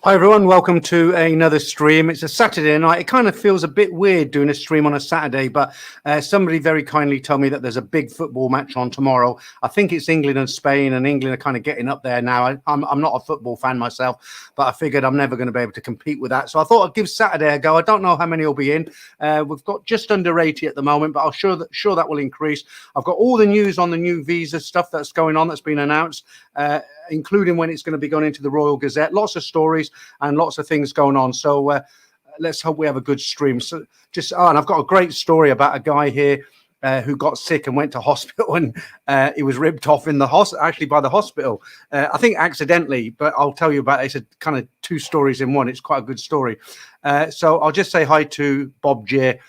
Hi everyone, welcome to another stream. It's a Saturday night. It kind of feels a bit weird doing a stream on a Saturday, but somebody very kindly told me that there's a big football match on tomorrow. I think it's England and Spain, and England are kind of getting up there now. I'm not a football fan myself, but I figured I'm never going to be able to compete with that. So I thought I'd give Saturday a go. I don't know how many will be in. We've got just under 80 at the moment, but I'm sure that will increase. I've got all the news on the new visa stuff that's going on, that's been announced, including when it's going to be going into the Royal Gazette. Lots of stories and lots of things going on. So let's hope we have a good stream. So and I've got a great story about a guy here who got sick and went to hospital, and he was ripped off in the actually by the hospital. I think accidentally, but I'll tell you about it. It's a kind of two stories in one. It's quite a good story. So I'll just say hi to Bob J,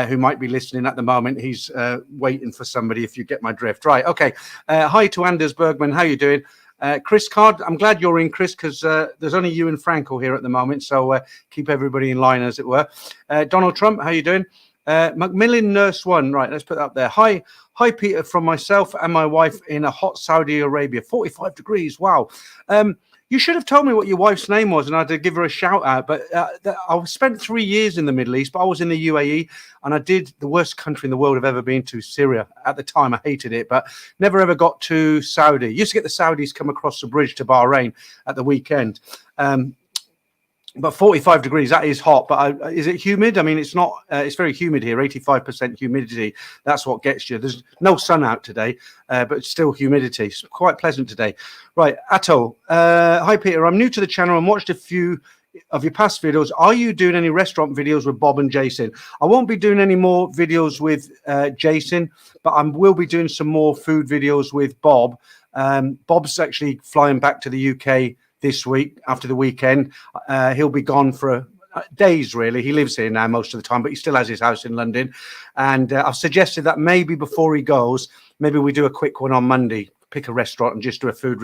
who might be listening at the moment. He's waiting for somebody, if you get my drift. Right, okay. Hi to Anders Bergman. How you doing? Chris Card, I'm glad you're in, Chris, because there's only you and Franco here at the moment, so keep everybody in line, as it were. Donald Trump, how you doing? Macmillan Nurse One, right, let's put that up there. Hi, Peter, from myself and my wife in a hot Saudi Arabia, 45 degrees, wow. You should have told me what your wife's name was, and I'd give her a shout out. But I spent 3 years in the Middle East, but I was in the UAE, and I did the worst country in the world I've ever been to, Syria. At the time, I hated it, but never ever got to Saudi. Used to get the Saudis come across the bridge to Bahrain at the weekend. But 45 degrees, that is hot. But is it humid? I mean, it's not. It's very humid here, 85% humidity. That's what gets you. There's no sun out today, but it's still humidity. It's quite pleasant today. Right, Atto. Hi, Peter. I'm new to the channel and watched a few of your past videos. Are you doing any restaurant videos with Bob and Jason? I won't be doing any more videos with Jason, but I will be doing some more food videos with Bob. Bob's actually flying back to the UK this week after the weekend. He'll be gone for days, really. He lives here now most of the time, but he still has his house in London. And I've suggested that maybe before he goes, maybe we do a quick one on Monday, pick a restaurant and just do a food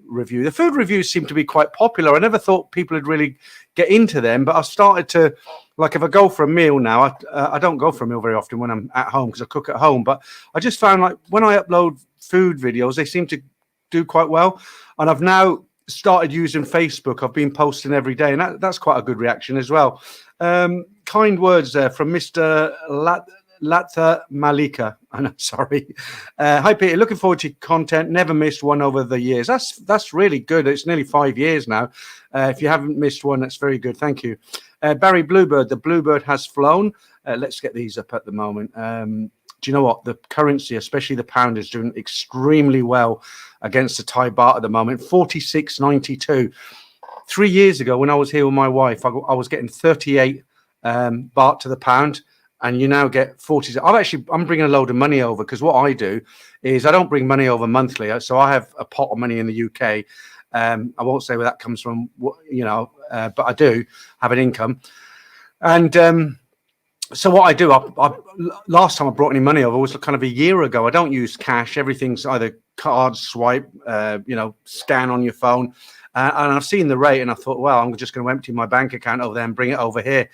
review. The food reviews seem to be quite popular. I never thought people would really get into them, but I've started to, like, if I go for a meal now, I don't go for a meal very often when I'm at home because I cook at home, but I just found, like, when I upload food videos, they seem to do quite well. And I've now started using Facebook. I've been posting every day, and that's quite a good reaction as well. Kind words there from Mr. Latha Malika. I'm sorry. Hi, Peter. Looking forward to your content. Never missed one over the years. That's really good. It's nearly 5 years now. If you haven't missed one, that's very good. Thank you. Barry Bluebird. The Bluebird has flown. Let's get these up at the moment. Do you know what? The currency, especially the pound, is doing extremely well against the Thai baht at the moment. 46.92. 3 years ago, when I was here with my wife, I was getting 38 baht to the pound, and you now get 40. I'm bringing a load of money over, because what I do is I don't bring money over monthly. So I have a pot of money in the UK. I won't say where that comes from, but I do have an income. And so what I do, last time I brought any money over was kind of a year ago. I don't use cash. Everything's either card, swipe, scan on your phone. And I've seen the rate, and I thought, well, I'm just going to empty my bank account over there and bring it over here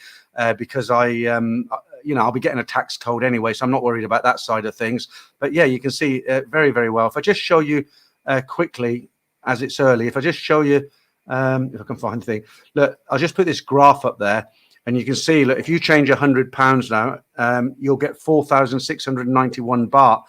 because I'll be getting a tax code anyway, so I'm not worried about that side of things. But yeah, you can see very, very well. If I just show you quickly, as it's early, if I just show you, if I can find the thing, look, I'll just put this graph up there. And you can see, look, if you change £100 now, you'll get 4,691 baht.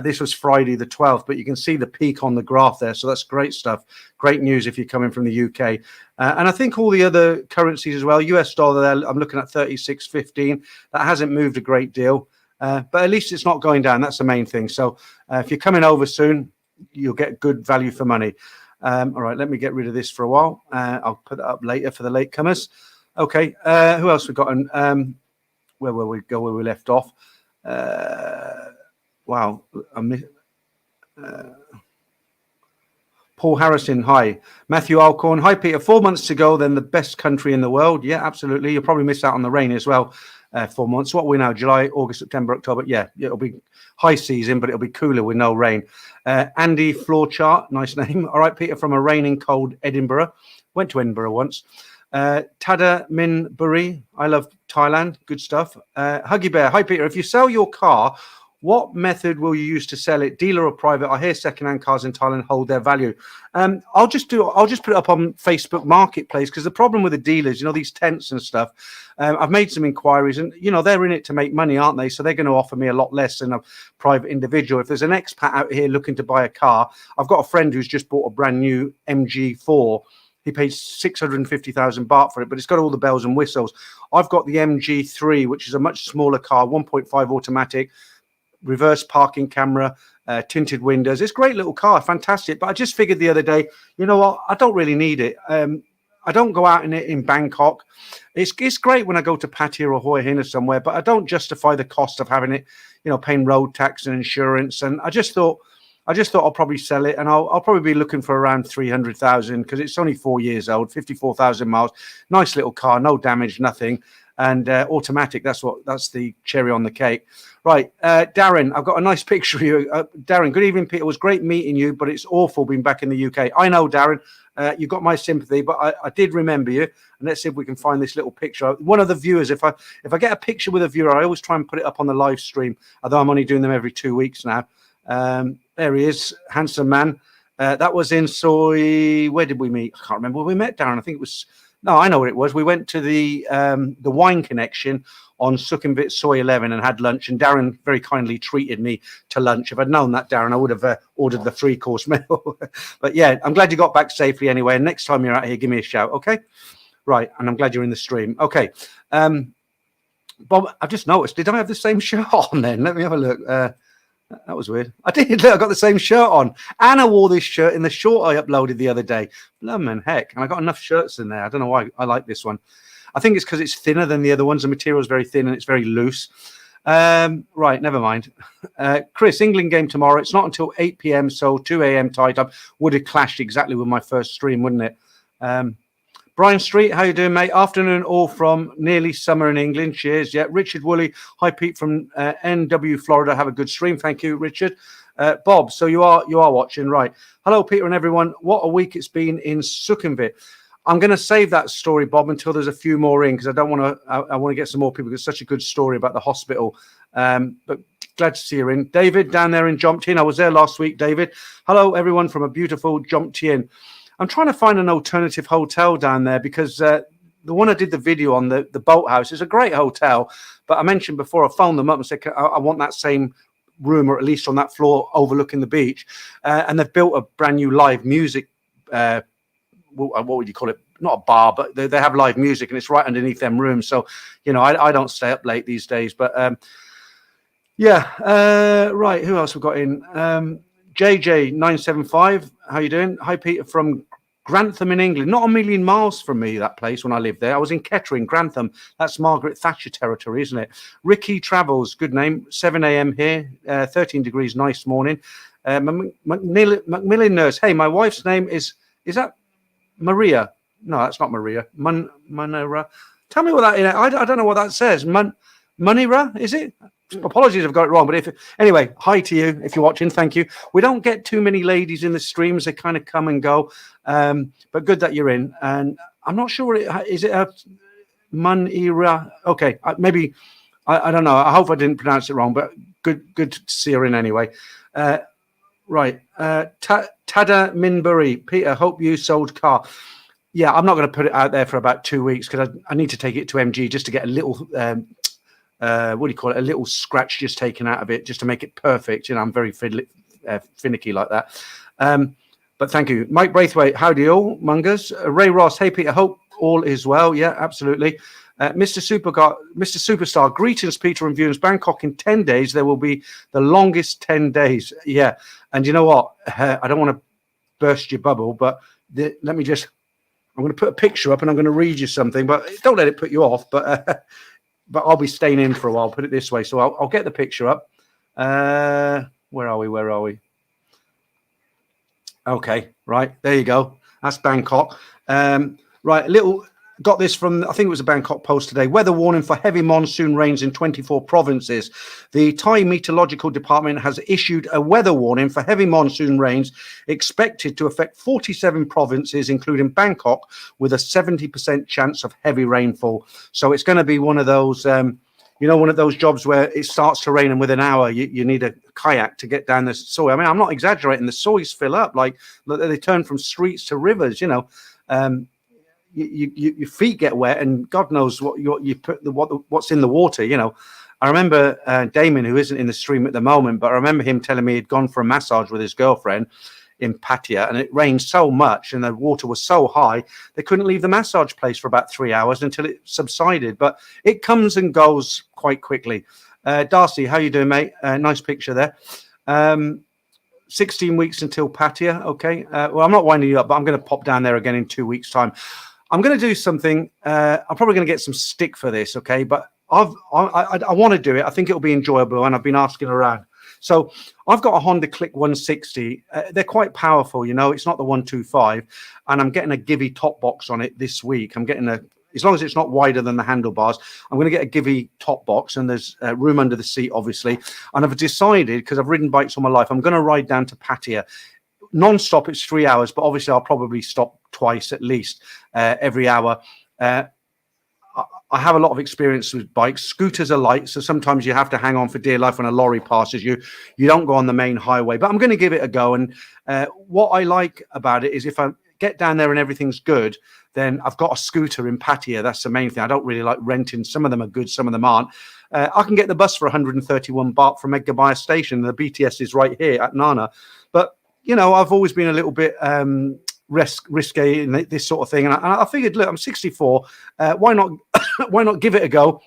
This was Friday the 12th, but you can see the peak on the graph there. So that's great stuff. Great news if you're coming from the UK. And I think all the other currencies as well, US dollar there, I'm looking at 36.15. That hasn't moved a great deal, but at least it's not going down. That's the main thing. So if you're coming over soon, you'll get good value for money. All right, let me get rid of this for a while. I'll put that up later for the latecomers. Okay, who else we got? Where will we go? Where we left off? Wow, Paul Harrison. Hi, Matthew Alcorn. Hi, Peter. 4 months to go, then the best country in the world. Yeah, absolutely. You'll probably miss out on the rain as well. 4 months. What are we now? July, August, September, October. Yeah, it'll be high season, but it'll be cooler with no rain. Andy Floorchart. Nice name. All right, Peter, from a raining cold Edinburgh. Went to Edinburgh once. Tada Min Buri, I love Thailand, good stuff. Huggy Bear, hi Peter, if you sell your car, What method will you use to sell it, dealer or private? I hear second-hand cars in Thailand hold their value. I'll just put it up on Facebook Marketplace, because the problem with the dealers, these tents and stuff, I've made some inquiries, and they're in it to make money, aren't they? So they're going to offer me a lot less than a private individual. If there's an expat out here looking to buy a car, I've got a friend who's just bought a brand new MG4. He paid 650,000 baht for it, but it's got all the bells and whistles. I've got the MG3, which is a much smaller car, 1.5 automatic, reverse parking camera, tinted windows. It's a great little car, fantastic. But I just figured the other day, you know what? I don't really need it. I don't go out in it in Bangkok. It's great when I go to Pattaya or Hoi Hin or somewhere, but I don't justify the cost of having it, paying road tax and insurance. And I just thought I'll probably sell it, and I'll probably be looking for around 300,000, because it's only 4 years old, 54,000 miles. Nice little car, no damage, nothing. And automatic, that's the cherry on the cake. Right, Darren, I've got a nice picture of you. Darren, good evening, Peter. It was great meeting you, but it's awful being back in the UK. I know, Darren, you got my sympathy, but I did remember you. And let's see if we can find this little picture. One of the viewers, if I get a picture with a viewer, I always try and put it up on the live stream, although I'm only doing them every 2 weeks now. There he is, handsome man. That was in Soy. Where did we meet? I can't remember where we met, Darren. I think it was... No, I know what it was. We went to the Wine Connection on Sukhumvit Soy 11 and had lunch. And Darren very kindly treated me to lunch. If I'd known that, Darren, I would have ordered the 3-course meal. But yeah, I'm glad you got back safely anyway. And next time you're out here, give me a shout, okay? Right, and I'm glad you're in the stream. Okay. Bob, I've just noticed, did I have the same shirt on then? Let me have a look. That was weird. I did. Look, I got the same shirt on. Anna wore this shirt in the short I uploaded the other day. Blimmin' heck. And I got enough shirts in there. I don't know why I like this one. I think it's because it's thinner than the other ones. The material is very thin and it's very loose. Right, never mind. Chris, England game tomorrow. It's not until 8 p.m, so 2 a.m. Thai time. Would have clashed exactly with my first stream, wouldn't it? Brian Street, how you doing, mate? Afternoon, all from nearly summer in England. Cheers. Yeah, Richard Woolley. Hi, Pete from NW, Florida. Have a good stream. Thank you, Richard. Bob, so you are watching, right? Hello, Peter and everyone. What a week it's been in Sukhumvit. I'm going to save that story, Bob, until there's a few more in, because I don't want to. I want to get some more people. It's such a good story about the hospital. But glad to see you in. David down there in Jomtien. I was there last week, David. Hello, everyone from a beautiful Jomtien. I'm trying to find an alternative hotel down there, because the one I did the video on, the boathouse, is a great hotel. But I mentioned before, I phoned them up and said, I want that same room, or at least on that floor overlooking the beach. And they've built a brand new live music, what would you call it? Not a bar, but they have live music, and it's right underneath them rooms. So, I don't stay up late these days. But right. Who else we got in? JJ975, how you doing? Hi, Peter from Grantham in England. Not a million miles from me, that place, when I lived there. I was in Kettering, Grantham. That's Margaret Thatcher territory, isn't it? Ricky Travels, good name. 7 a.m. here, 13 degrees, nice morning. Macmillan Nurse, hey, my wife's name is that Maria? No, that's not Maria. Manera. Tell me what that is. I don't know what that says. Munira, is it? Apologies if I've got it wrong, but anyway, hi to you if you're watching. Thank you. We don't get too many ladies in the streams. They kind of come and go, but good that you're in. And I'm not sure, is it a Munira? Okay, maybe, I don't know. I hope I didn't pronounce it wrong, but good to see her in anyway. Right, Tada Minbury. Peter, hope you sold car. Yeah, I'm not going to put it out there for about 2 weeks, because I need to take it to MG just to get a little... what do you call it? A little scratch just taken out of it, just to make it perfect. I'm very finicky like that. But thank you, Mike Braithwaite. Howdy all, Mungers. Ray Ross. Hey Peter, hope all is well. Yeah, absolutely. Mr. Superstar. Greetings, Peter and viewers. Bangkok in 10 days. There will be the longest 10 days. Yeah, and you know what? I don't want to burst your bubble, but let me just. I'm going to put a picture up and I'm going to read you something, but don't let it put you off. But I'll be staying in for a while, put it this way. So I'll get the picture up. Where are we? Okay, right. There you go. That's Bangkok. Right, got this from, I think it was a Bangkok Post today. Weather warning for heavy monsoon rains in 24 provinces. The Thai Meteorological Department has issued a weather warning for heavy monsoon rains expected to affect 47 provinces, including Bangkok, with a 70% chance of heavy rainfall. So it's going to be one of those, you know, one of those jobs where it starts to rain and within an hour you need a kayak to get down the soy. I mean, I'm not exaggerating. The soys fill up, like they turn from streets to rivers, you know. Your feet get wet, and God knows what you put what's in the water, you know. I remember Damon, who isn't in the stream at the moment, but I remember him telling me he'd gone for a massage with his girlfriend in Pattaya, and it rained so much and the water was so high they couldn't leave the massage place for about 3 hours until it subsided. But it comes and goes quite quickly. Darcy, how you doing, mate? Nice picture there. 16 weeks until Pattaya. Okay. Well, I'm not winding you up, but I'm going to pop down there again in 2 weeks' time. I'm going to do something. I'm probably going to get some stick for this. Okay. But I want to do it. I think it'll be enjoyable. And I've been asking around. So I've got a Honda Click 160. They're quite powerful, you know. It's not the 125, and I'm getting a Givey top box on it this week. I'm getting as long as it's not wider than the handlebars, I'm going to get a Givey top box, and there's room under the seat, obviously. And I've decided, because I've ridden bikes all my life, I'm going to ride down to Pattaya. Non-stop, it's 3 hours, but obviously I'll probably stop twice at least every hour. I have a lot of experience with bikes. Scooters are light, so sometimes you have to hang on for dear life when a lorry passes you. You don't go on the main highway, but I'm going to give it a go. And what I like about it is if I get down there and everything's good, then I've got a scooter in Pattaya. That's the main thing. I don't really like renting. Some of them are good, some of them aren't. I can get the bus for 131 baht from Edgarbaya Station. The BTS is right here at Nana. But, you know, I've always been a little bit risque in this sort of thing. And I figured, look, I'm 64. Why not give it a go?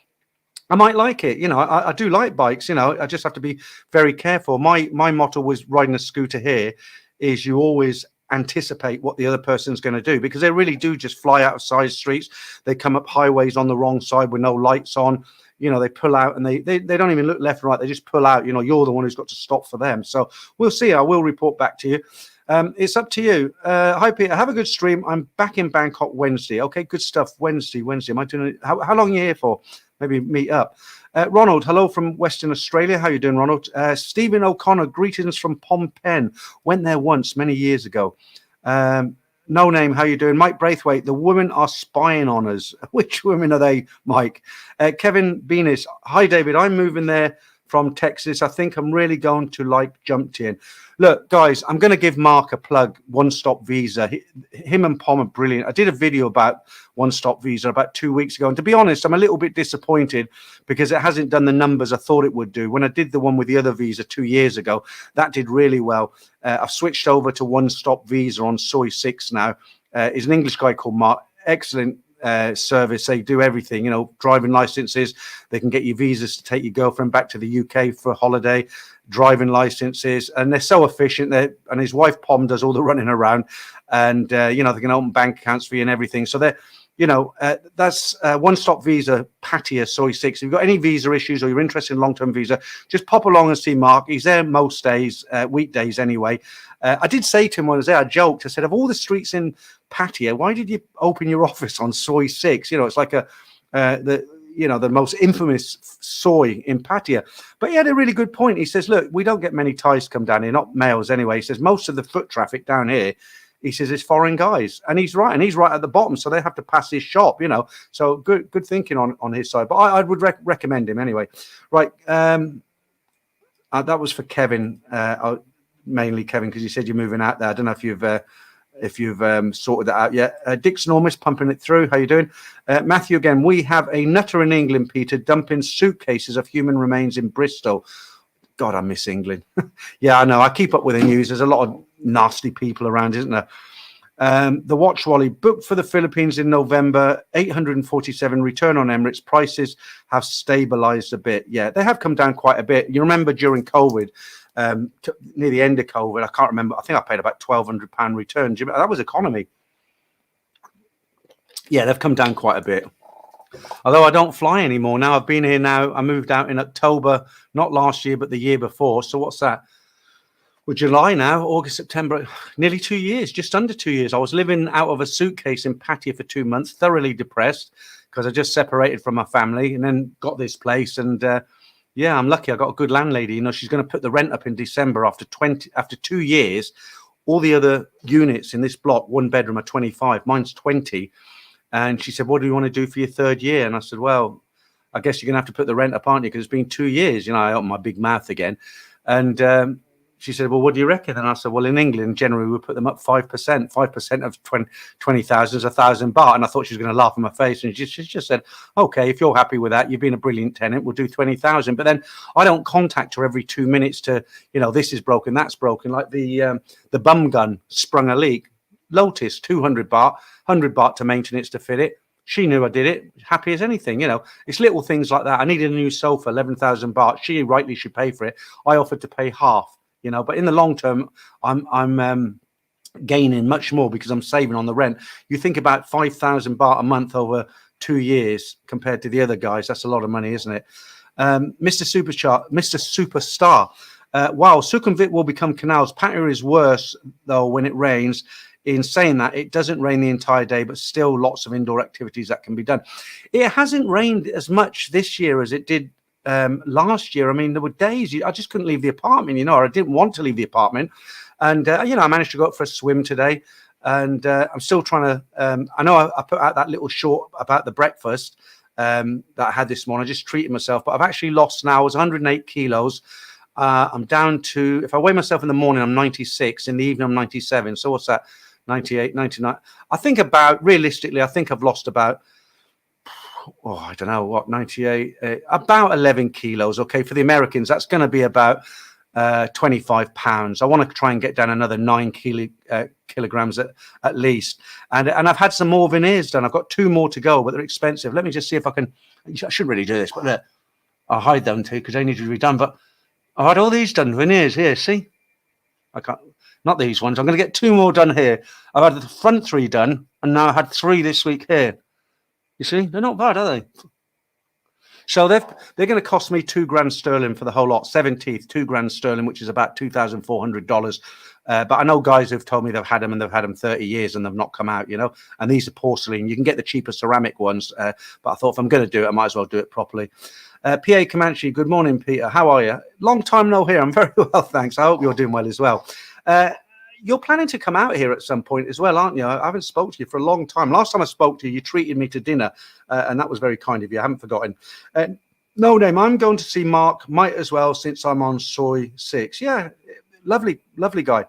I might like it. You know, I do like bikes. You know, I just have to be very careful. My motto was riding a scooter here is you always anticipate what the other person's going to do, because they really do just fly out of side streets. They come up highways on the wrong side with no lights on. You know, they pull out and they don't even look left and right. They just pull out. You know, you're the one who's got to stop for them. So we'll see. I will report back to you. It's up to you. Hi, Peter. Have a good stream. I'm back in Bangkok Wednesday. Okay, good stuff. Wednesday. Am I doing it? How long are you here for? Maybe meet up. Ronald, hello from Western Australia. How you doing, Ronald? Stephen O'Connor, greetings from Phnom Penh. Went there once, many years ago. No name, how you doing? Mike Braithwaite, the women are spying on us. Which women are they, Mike? Kevin Beanis, hi, David. I'm moving there from Texas. I think I'm really going to like jumped in. Look, guys, I'm going to give Mark a plug. One Stop Visa. Him and Pom are brilliant. I did a video about One Stop Visa about 2 weeks ago. And to be honest, I'm a little bit disappointed because it hasn't done the numbers I thought it would do. When I did the one with the other visa 2 years ago, that did really well. I've switched over to One Stop Visa on Soy 6 now. He's an English guy called Mark. Excellent service. They do everything, you know, driving licenses. They can get you visas to take your girlfriend back to the UK for a holiday, driving licenses, and they're so efficient. And his wife Pom does all the running around, and you know, they can open bank accounts for you and everything. So they're, you know, that's One Stop Visa, Pattaya, Soy 6. If you've got any visa issues or you're interested in long-term visa, just pop along and see Mark. He's there most days, weekdays anyway. I did say to him when I was there, I joked, I said, of all the streets in Pattaya, why did you open your office on Soy 6? You know, it's like the most infamous soy in Pattaya. But he had a really good point. He says, look, we don't get many Thais come down here, not males anyway. He says most of the foot traffic down here, he says, it's foreign guys. And he's right. And he's right at the bottom. So they have to pass his shop, you know. So good thinking on his side. But I would recommend him anyway. Right. That was for Kevin, mainly Kevin, because you said you're moving out there. I don't know if you've sorted that out yet. Dick's Enormous, pumping it through. How you doing? Matthew again. We have a nutter in England, Peter, dumping suitcases of human remains in Bristol. God, I miss England. Yeah, I know. I keep up with the news. There's a lot of nasty people around, isn't there? The Watch Wally booked for the Philippines in November, 847 return on Emirates. Prices have stabilized a bit. Yeah, they have come down quite a bit. You remember during COVID, near the end of COVID, I can't remember. I think I paid about £1,200 return. That was economy. Yeah, they've come down quite a bit. Although I don't fly anymore now. I've been here now. I moved out in October, not last year, but the year before. So what's that? Well, July now, August, September, nearly 2 years, just under 2 years. I was living out of a suitcase in Pattaya for 2 months, thoroughly depressed because I just separated from my family and then got this place. And yeah, I'm lucky. I got a good landlady. You know, she's going to put the rent up in December after 2 years. All the other units in this block, one bedroom, are 25. Mine's 20. And she said, what do you want to do for your third year? And I said, well, I guess you're going to have to put the rent up, aren't you? Because it's been 2 years. You know, I opened my big mouth again. And she said, well, what do you reckon? And I said, well, in England, generally, we put them up 5%. 5% of 20,000 is 1,000 baht. And I thought she was going to laugh in my face. And she just said, okay, if you're happy with that, you've been a brilliant tenant, we'll do 20,000. But then I don't contact her every 2 minutes to, you know, this is broken, that's broken. Like the bum gun sprung a leak. Lotus, 200 baht, 100 baht to maintenance to fit it. She knew I did it, happy as anything, you know. It's little things like that. I needed a new sofa, 11,000 baht. She rightly should pay for it. I offered to pay half, you know. But in the long term, I'm gaining much more because I'm saving on the rent. You think about 5,000 baht a month over 2 years compared to the other guys. That's a lot of money, isn't it? Mr. Superstar. Wow, Sukhumvit will become canals. Pattaya is worse, though, when it rains. In saying that, it doesn't rain the entire day, but still lots of indoor activities that can be done. It hasn't rained as much this year as it did last year. I mean, there were days I just couldn't leave the apartment, you know, or I didn't want to leave the apartment. And, you know, I managed to go up for a swim today. And I'm still trying to, I know I put out that little short about the breakfast that I had this morning. I just treated myself, but I've actually lost now. I was 108 kilos. I'm down to, if I weigh myself in the morning, I'm 96. In the evening, I'm 97. So what's that? 98, 99. I think about, realistically, I think I've lost about, I don't know what, 98, about 11 kilos. Okay, for the Americans, that's going to be about 25 pounds. I want to try and get down another 9 kilograms at least. And I've had some more veneers done. I've got 2 more to go, but they're expensive. Let me just see if I can. I shouldn't really do this, but I'll hide them too because they need to be done. But I had all these done, veneers here. See, I can't. Not these ones. I'm going to get 2 more done here. I've had the front 3 done, and now I had 3 this week here. You see, they're not bad, are they? So they're going to cost me £2,000 for the whole lot. 7 teeth, £2,000, which is about $2,400. But I know guys who've told me they've had them and they've had them 30 years and they've not come out, you know. And these are porcelain. You can get the cheaper ceramic ones, but I thought if I'm going to do it, I might as well do it properly. PA Comanche, good morning, Peter. How are you? Long time no hear. I'm very well, thanks. I hope you're doing well as well. You're planning to come out here at some point as well, aren't you? I haven't spoken to you for a long time. Last time I spoke to you, you treated me to dinner, and that was very kind of you. I haven't forgotten. No name. I'm going to see Mark. Might as well since I'm on Soy 6. Yeah, lovely guy.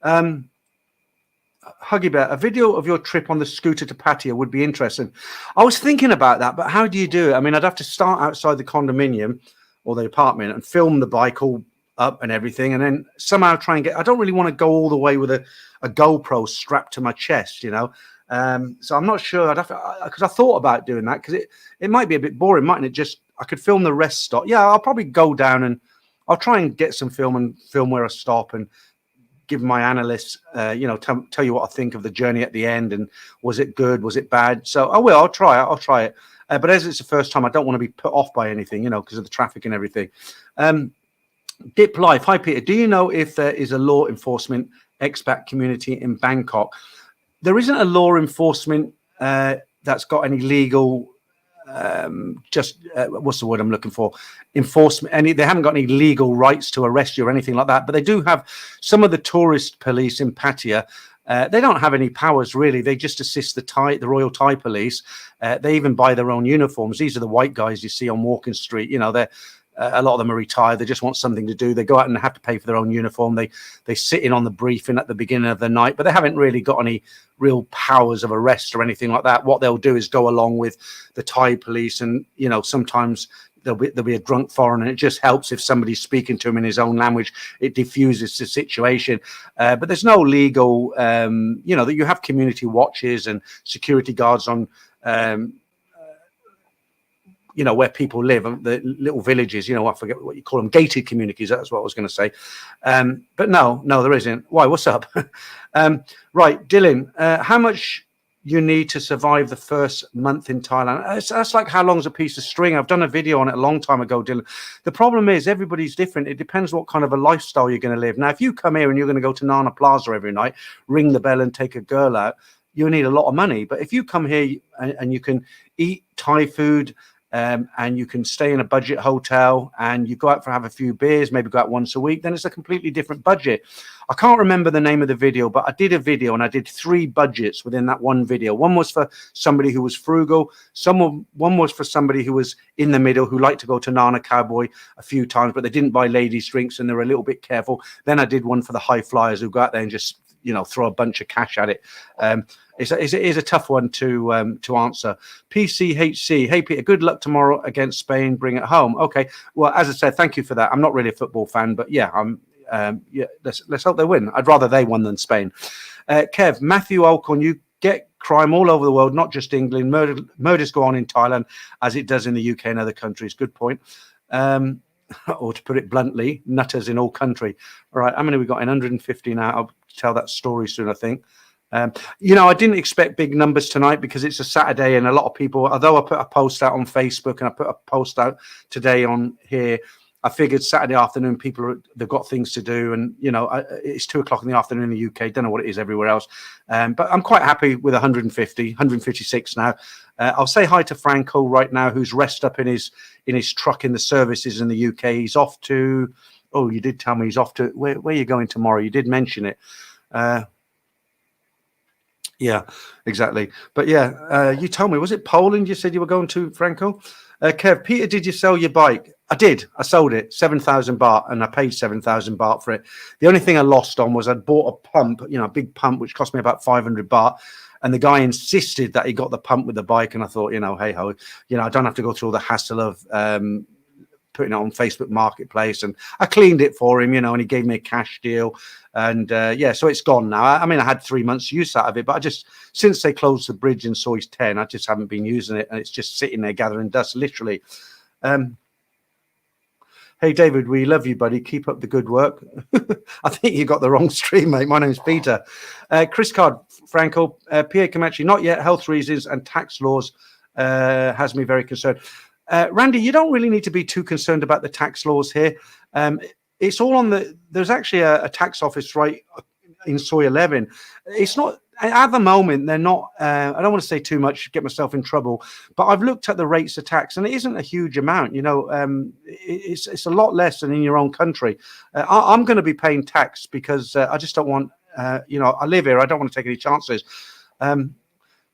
Huggy Bear, a video of your trip on the scooter to Pattaya would be interesting. I was thinking about that, but how do you do it? I mean, I'd have to start outside the condominium or the apartment and film the bike all up and everything, and then somehow try and get. I don't really want to go all the way with a GoPro strapped to my chest, you know. So I'm not sure. I'd have to, because I thought about doing that because it might be a bit boring, mightn't it? Just I could film the rest stop. Yeah, I'll probably go down and I'll try and get some film and film where I stop and give my analysts, you know, tell you what I think of the journey at the end and was it good, was it bad. So I will. I'll try it. But as it's the first time, I don't want to be put off by anything, you know, because of the traffic and everything. Dip Life. Hi, Peter. Do you know if there is a law enforcement expat community in Bangkok? There isn't a law enforcement that's got any legal, what's the word I'm looking for? Enforcement. They haven't got any legal rights to arrest you or anything like that. But they do have some of the tourist police in Pattaya. They don't have any powers, really. They just assist the Royal Thai Police. They even buy their own uniforms. These are the white guys you see on Walking Street. You know, they're a lot of them are retired. They just want something to do. They go out and have to pay for their own uniform. They sit in on the briefing at the beginning of the night, but they haven't really got any real powers of arrest or anything like that. What they'll do is go along with the Thai police, and you know, sometimes there'll be a drunk foreigner, and it just helps if somebody's speaking to him in his own language. It diffuses the situation. But there's no legal, you know, that you have community watches and security guards on. You know, where people live, the little villages, you know, I forget what you call them, gated communities. That's what I was going to say. But no, there isn't. Why? What's up? Right, Dylan, how much you need to survive the first month in Thailand? That's like how long's a piece of string. I've done a video on it a long time ago, Dylan. The problem is everybody's different. It depends what kind of a lifestyle you're going to live. Now, if you come here and you're going to go to Nana Plaza every night, ring the bell and take a girl out, you need a lot of money. But if you come here and you can eat Thai food, and you can stay in a budget hotel and you go out for have a few beers, maybe go out once a week, then it's a completely different budget. I can't remember the name of the video, but I did a video and I did 3 budgets within that one video. One was for somebody who was frugal. One was for somebody who was in the middle, who liked to go to Nana Cowboy a few times, but they didn't buy ladies' drinks and they were a little bit careful. Then I did one for the high flyers who go out there and just, throw a bunch of cash at it. It is a tough one to answer. PCHC, hey Peter, good luck tomorrow against Spain. Bring it home. Okay. Well, as I said, thank you for that. I'm not really a football fan, but yeah, let's hope they win. I'd rather they won than Spain. Kev, Matthew Alcorn, you get crime all over the world, not just England. Murders go on in Thailand as it does in the UK and other countries. Good point. Or to put it bluntly, nutters in all country. All right, how many we got in? 150 now. I'll tell that story soon, I think. I didn't expect big numbers tonight because it's a Saturday and a lot of people, although I put a post out on Facebook and I put a post out today on here, I figured Saturday afternoon they've got things to do, and it's 2:00 in the afternoon in the UK. Don't know what it is everywhere else, but I'm quite happy with 156 now. I'll say hi to Franco right now, who's rest up in his truck in the services in the UK. He's off to. Oh, you did tell me he's off to. Where are you going tomorrow? You did mention it. Yeah, exactly. But yeah, you told me, was it Poland you said you were going to, Franco? Kev, Peter, did you sell your bike? I did. I sold it, 7,000 baht, and I paid 7,000 baht for it. The only thing I lost on was I'd bought a pump, a big pump, which cost me about 500 baht. And the guy insisted that he got the pump with the bike. And I thought, hey ho, I don't have to go through all the hassle of putting it on Facebook Marketplace. And I cleaned it for him, and he gave me a cash deal. And so it's gone now. I had 3 months use out of it, but since they closed the bridge in Soy's 10, I just haven't been using it. And it's just sitting there gathering dust, literally. Hey, David, we love you, buddy. Keep up the good work. I think you got the wrong stream, mate. My name's Peter. Chris Card, Franco, PA Comanche, not yet. Health reasons and tax laws has me very concerned. Randy, you don't really need to be too concerned about the tax laws here. It's all on there's actually a tax office right in Soy 11. It's not, at the moment, they're not, I don't want to say too much, get myself in trouble, but I've looked at the rates of tax and it isn't a huge amount. It's a lot less than in your own country. I'm going to be paying tax because I just don't want, I live here. I don't want to take any chances.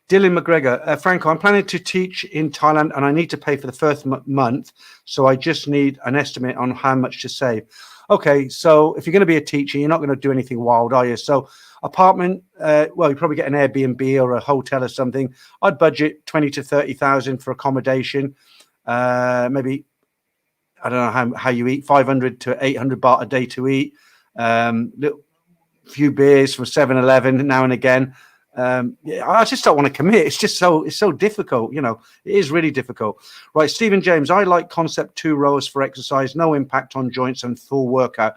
Dylan McGregor, Franco, I'm planning to teach in Thailand and I need to pay for the first month. So I just need an estimate on how much to save. Okay, so if you're going to be a teacher, you're not going to do anything wild, are you? So apartment, you probably get an Airbnb or a hotel or something. I'd budget 20 to 30,000 for accommodation. Maybe, I don't know how you eat, 500 to 800 baht a day to eat. Few beers from 7-Eleven now and again. I just don't want to commit. It's just so difficult. It is really difficult. Right. Stephen James, I like concept 2 rows for exercise, no impact on joints and full workout.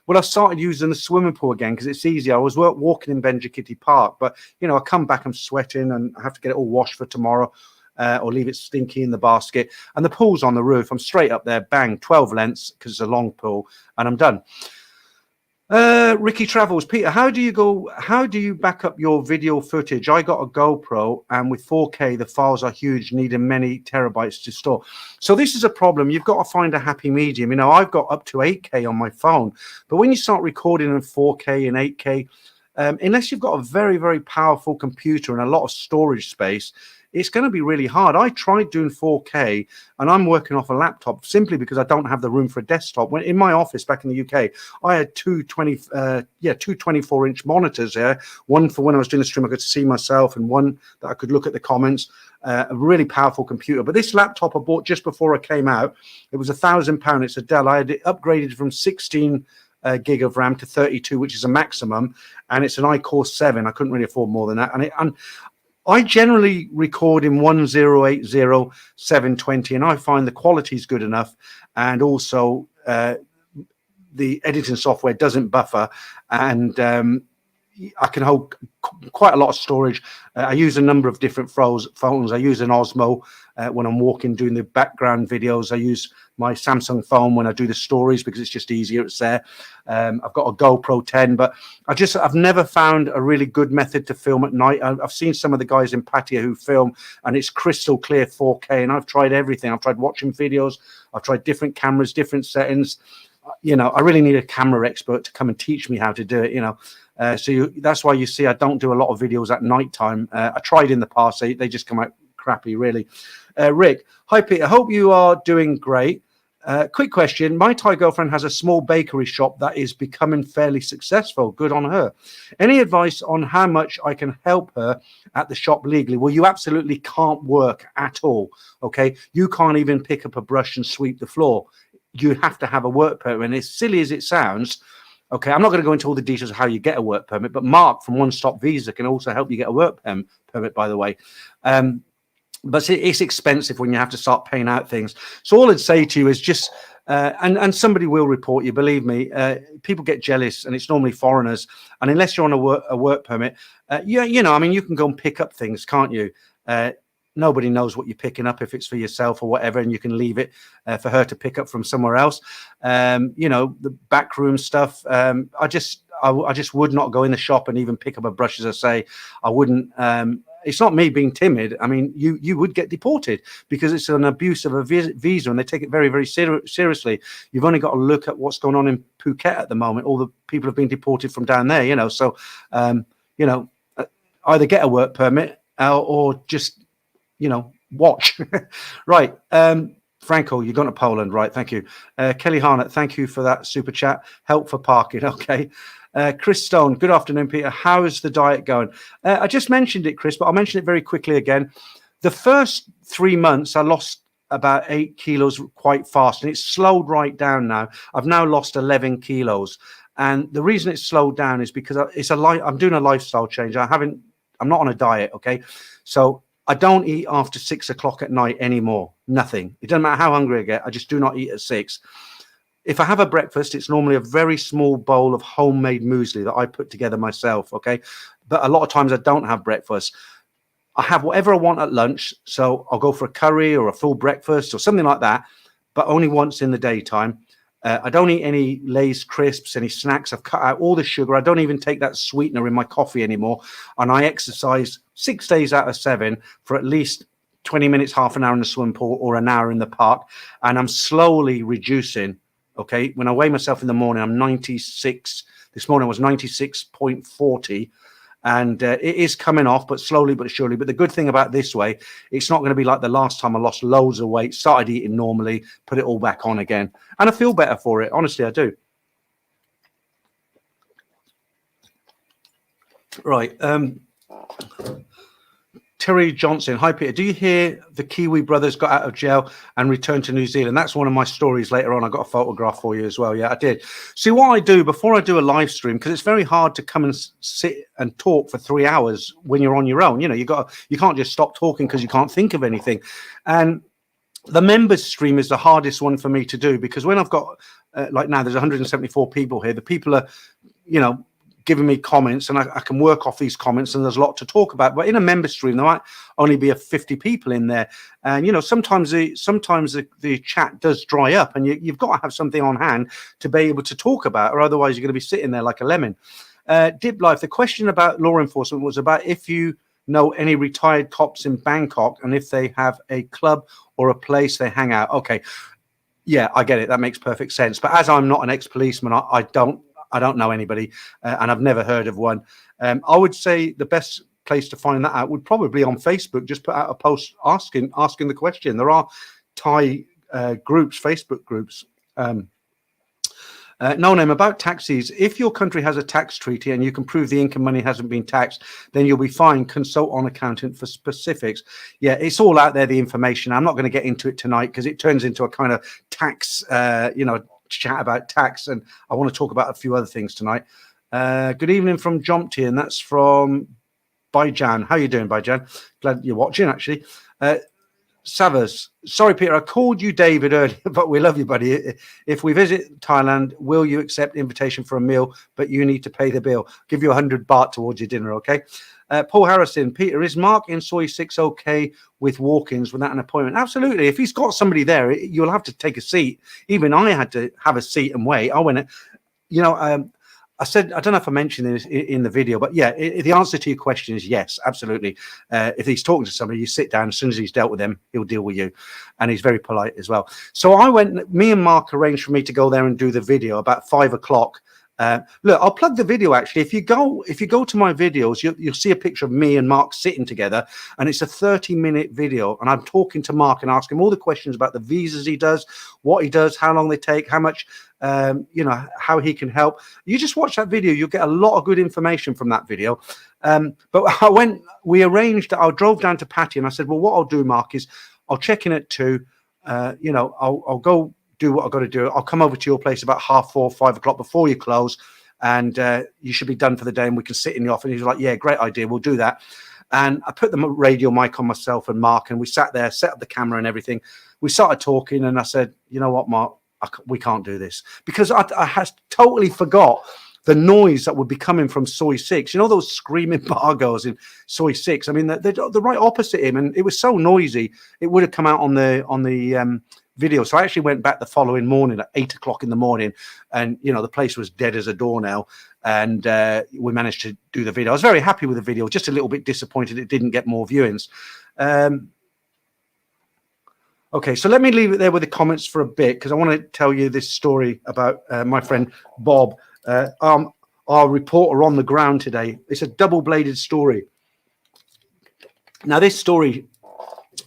Well, I started using the swimming pool again because it's easier. I was walking in Benji Park, but I come back, I'm sweating and I have to get it all washed for tomorrow or leave it stinky in the basket. And the pool's on the roof. I'm straight up there, bang, 12 lengths because it's a long pool and I'm done. Ricky Travels, Peter, how do you back up your video footage? I got a GoPro and with 4K, the files are huge, needing many terabytes to store. So this is a problem. You've got to find a happy medium. I've got up to 8K on my phone, but when you start recording in 4K and 8K, unless you've got a very, very powerful computer and a lot of storage space, it's going to be really hard. I tried doing 4K and I'm working off a laptop simply because I don't have the room for a desktop. When in my office back in the UK, I had two 24-inch monitors there. One for when I was doing the stream, I could see myself, and one that I could look at the comments. A really powerful computer. But this laptop I bought just before I came out, it was £1,000. It's a Dell. I had it upgraded from 16 gig of RAM to 32, which is a maximum, and it's an iCore 7. I couldn't really afford more than that. And I generally record in 1080 720, and I find the quality is good enough, and also the editing software doesn't buffer, and I can hold quite a lot of storage. I use a number of different phones. I use an Osmo when I'm walking, doing the background videos. I use my Samsung phone when I do the stories because it's just easier. It's there. I've got a GoPro 10, but I've never found a really good method to film at night. I've seen some of the guys in Pattaya who film, and it's crystal clear 4K, and I've tried everything. I've tried watching videos. I've tried different cameras, different settings. I really need a camera expert to come and teach me how to do it, that's why you see I don't do a lot of videos at night time. I tried in the past. They just come out crappy, really. Rick, hi, Peter. I hope you are doing great. Quick question. My Thai girlfriend has a small bakery shop that is becoming fairly successful. Good on her. Any advice on how much I can help her at the shop legally? Well, you absolutely can't work at all. Okay. You can't even pick up a brush and sweep the floor. You have to have a work permit. And as silly as it sounds, okay, I'm not going to go into all the details of how you get a work permit, but Mark from One Stop Visa can also help you get a work permit, by the way. But it's expensive when you have to start paying out things. So all I'd say to you is just, and somebody will report you, believe me, people get jealous, and it's normally foreigners. And unless you're on a work permit, you can go and pick up things, can't you? Nobody knows what you're picking up if it's for yourself or whatever, and you can leave it for her to pick up from somewhere else. The backroom stuff. I just would not go in the shop and even pick up a brush. As I say, I wouldn't. It's not me being timid. I mean, you would get deported because it's an abuse of a visa, and they take it very, very seriously. You've only got to look at what's going on in Phuket at the moment. All the people have been deported from down there. So either get a work permit or just watch. Right. Franco, you're going to Poland, right? Thank you. Kelly Harnett, thank you for that super chat. Help for parking. Okay. Chris Stone, good afternoon, Peter. How is the diet going? I just mentioned it, Chris, but I'll mention it very quickly again. The first 3 months, I lost about 8 kilos quite fast, and it's slowed right down now. I've now lost 11 kilos. And the reason it's slowed down is because I'm doing a lifestyle change. I'm not on a diet. Okay. So I don't eat after 6 o'clock at night anymore. Nothing. It doesn't matter how hungry I get. I just do not eat at 6. If I have a breakfast, it's normally a very small bowl of homemade muesli that I put together myself. Okay. But a lot of times I don't have breakfast. I have whatever I want at lunch. So I'll go for a curry or a full breakfast or something like that, but only once in the daytime. I don't eat any Lay's crisps, any snacks. I've cut out all the sugar. I don't even take that sweetener in my coffee anymore. And I exercise 6 days out of 7 for at least 20 minutes, half an hour in the swimming pool or an hour in the park. And I'm slowly reducing. Okay. When I weigh myself in the morning, I'm 96. This morning I was 96.40. And it is coming off, but slowly but surely. But the good thing about this way, it's not going to be like the last time I lost loads of weight, started eating normally, put it all back on again. And I feel better for it. Honestly, I do. Right. Terry Johnson. Hi, Peter. Do you hear the Kiwi brothers got out of jail and returned to New Zealand? That's one of my stories later on. I got a photograph for you as well. Yeah, I did. See, what I do before I do a live stream, because it's very hard to come and sit and talk for 3 hours when you're on your own. You can't just stop talking because you can't think of anything. And the members stream is the hardest one for me to do, because when I've got like now there's 174 people here, the people are, giving me comments, and I can work off these comments, and there's a lot to talk about. But in a member stream, there might only be 50 people in there, and sometimes the chat does dry up, and you've got to have something on hand to be able to talk about, or otherwise you're going to be sitting there like a lemon. Dip Life, the question about law enforcement was about if you know any retired cops in Bangkok and if they have a club or a place they hang out. Okay, yeah, I get it. That makes perfect sense. But as I'm not an ex-policeman, I don't know anybody, and I've never heard of one. I would say the best place to find that out would probably be on Facebook. Just put out a post asking the question. There are Thai groups, Facebook groups. No name about taxis. If your country has a tax treaty and you can prove the income money hasn't been taxed, then you'll be fine. Consult on accountant for specifics. Yeah, it's all out there, the information. I'm not going to get into it tonight because it turns into a kind of tax, chat about tax, and I want to talk about a few other things tonight. Good evening from Jompty, and that's from Baijan. How you doing, Baijan? Glad you're watching, actually. Savas, sorry, Peter, I called you David earlier, but we love you, buddy. If we visit Thailand, will you accept invitation for a meal, but you need to pay the bill? Give you 100 baht towards your dinner, okay? Paul Harrison, Peter, is Mark in Soy 6 okay with walk-ins without an appointment? Absolutely. If he's got somebody there, you'll have to take a seat. Even I had to have a seat and wait. I went, I said, I don't know if I mentioned this in the video, but yeah, the answer to your question is yes, absolutely. If he's talking to somebody, you sit down. As soon as he's dealt with them, he'll deal with you. And he's very polite as well. So I went, me and Mark arranged for me to go there and do the video about 5 o'clock. Look, I'll plug the video actually. If you go to my videos, you'll see a picture of me and Mark sitting together, and it's a 30-minute video. And I'm talking to Mark and asking him all the questions about the visas he does, what he does, how long they take, how much, how he can help. You just watch that video, you'll get a lot of good information from that video. But we arranged, I drove down to Pattaya, and I said, well, what I'll do, Mark, is I'll check in at 2. I'll go do what I've got to do. I'll come over to your place about 4:30, 5 o'clock before you close, and you should be done for the day, and we can sit in the office. And he's like, yeah, great idea, we'll do that. And I put the radio mic on myself and Mark, and we sat there, set up the camera and everything. We started talking, and I said, you know what, Mark, we can't do this, because I had totally forgot the noise that would be coming from Soy 6. You know those screaming bar girls in Soy 6? I mean, they're right opposite him, and it was so noisy, it would have come out on the video. So I actually went back the following morning at 8 o'clock in the morning, and the place was dead as a doornail, and we managed to do the video. I was very happy with the video, just a little bit disappointed it didn't get more viewings. Okay, so let me leave it there with the comments for a bit, because I want to tell you this story about my friend Bob, our reporter on the ground today. It's a double-bladed story. Now, this story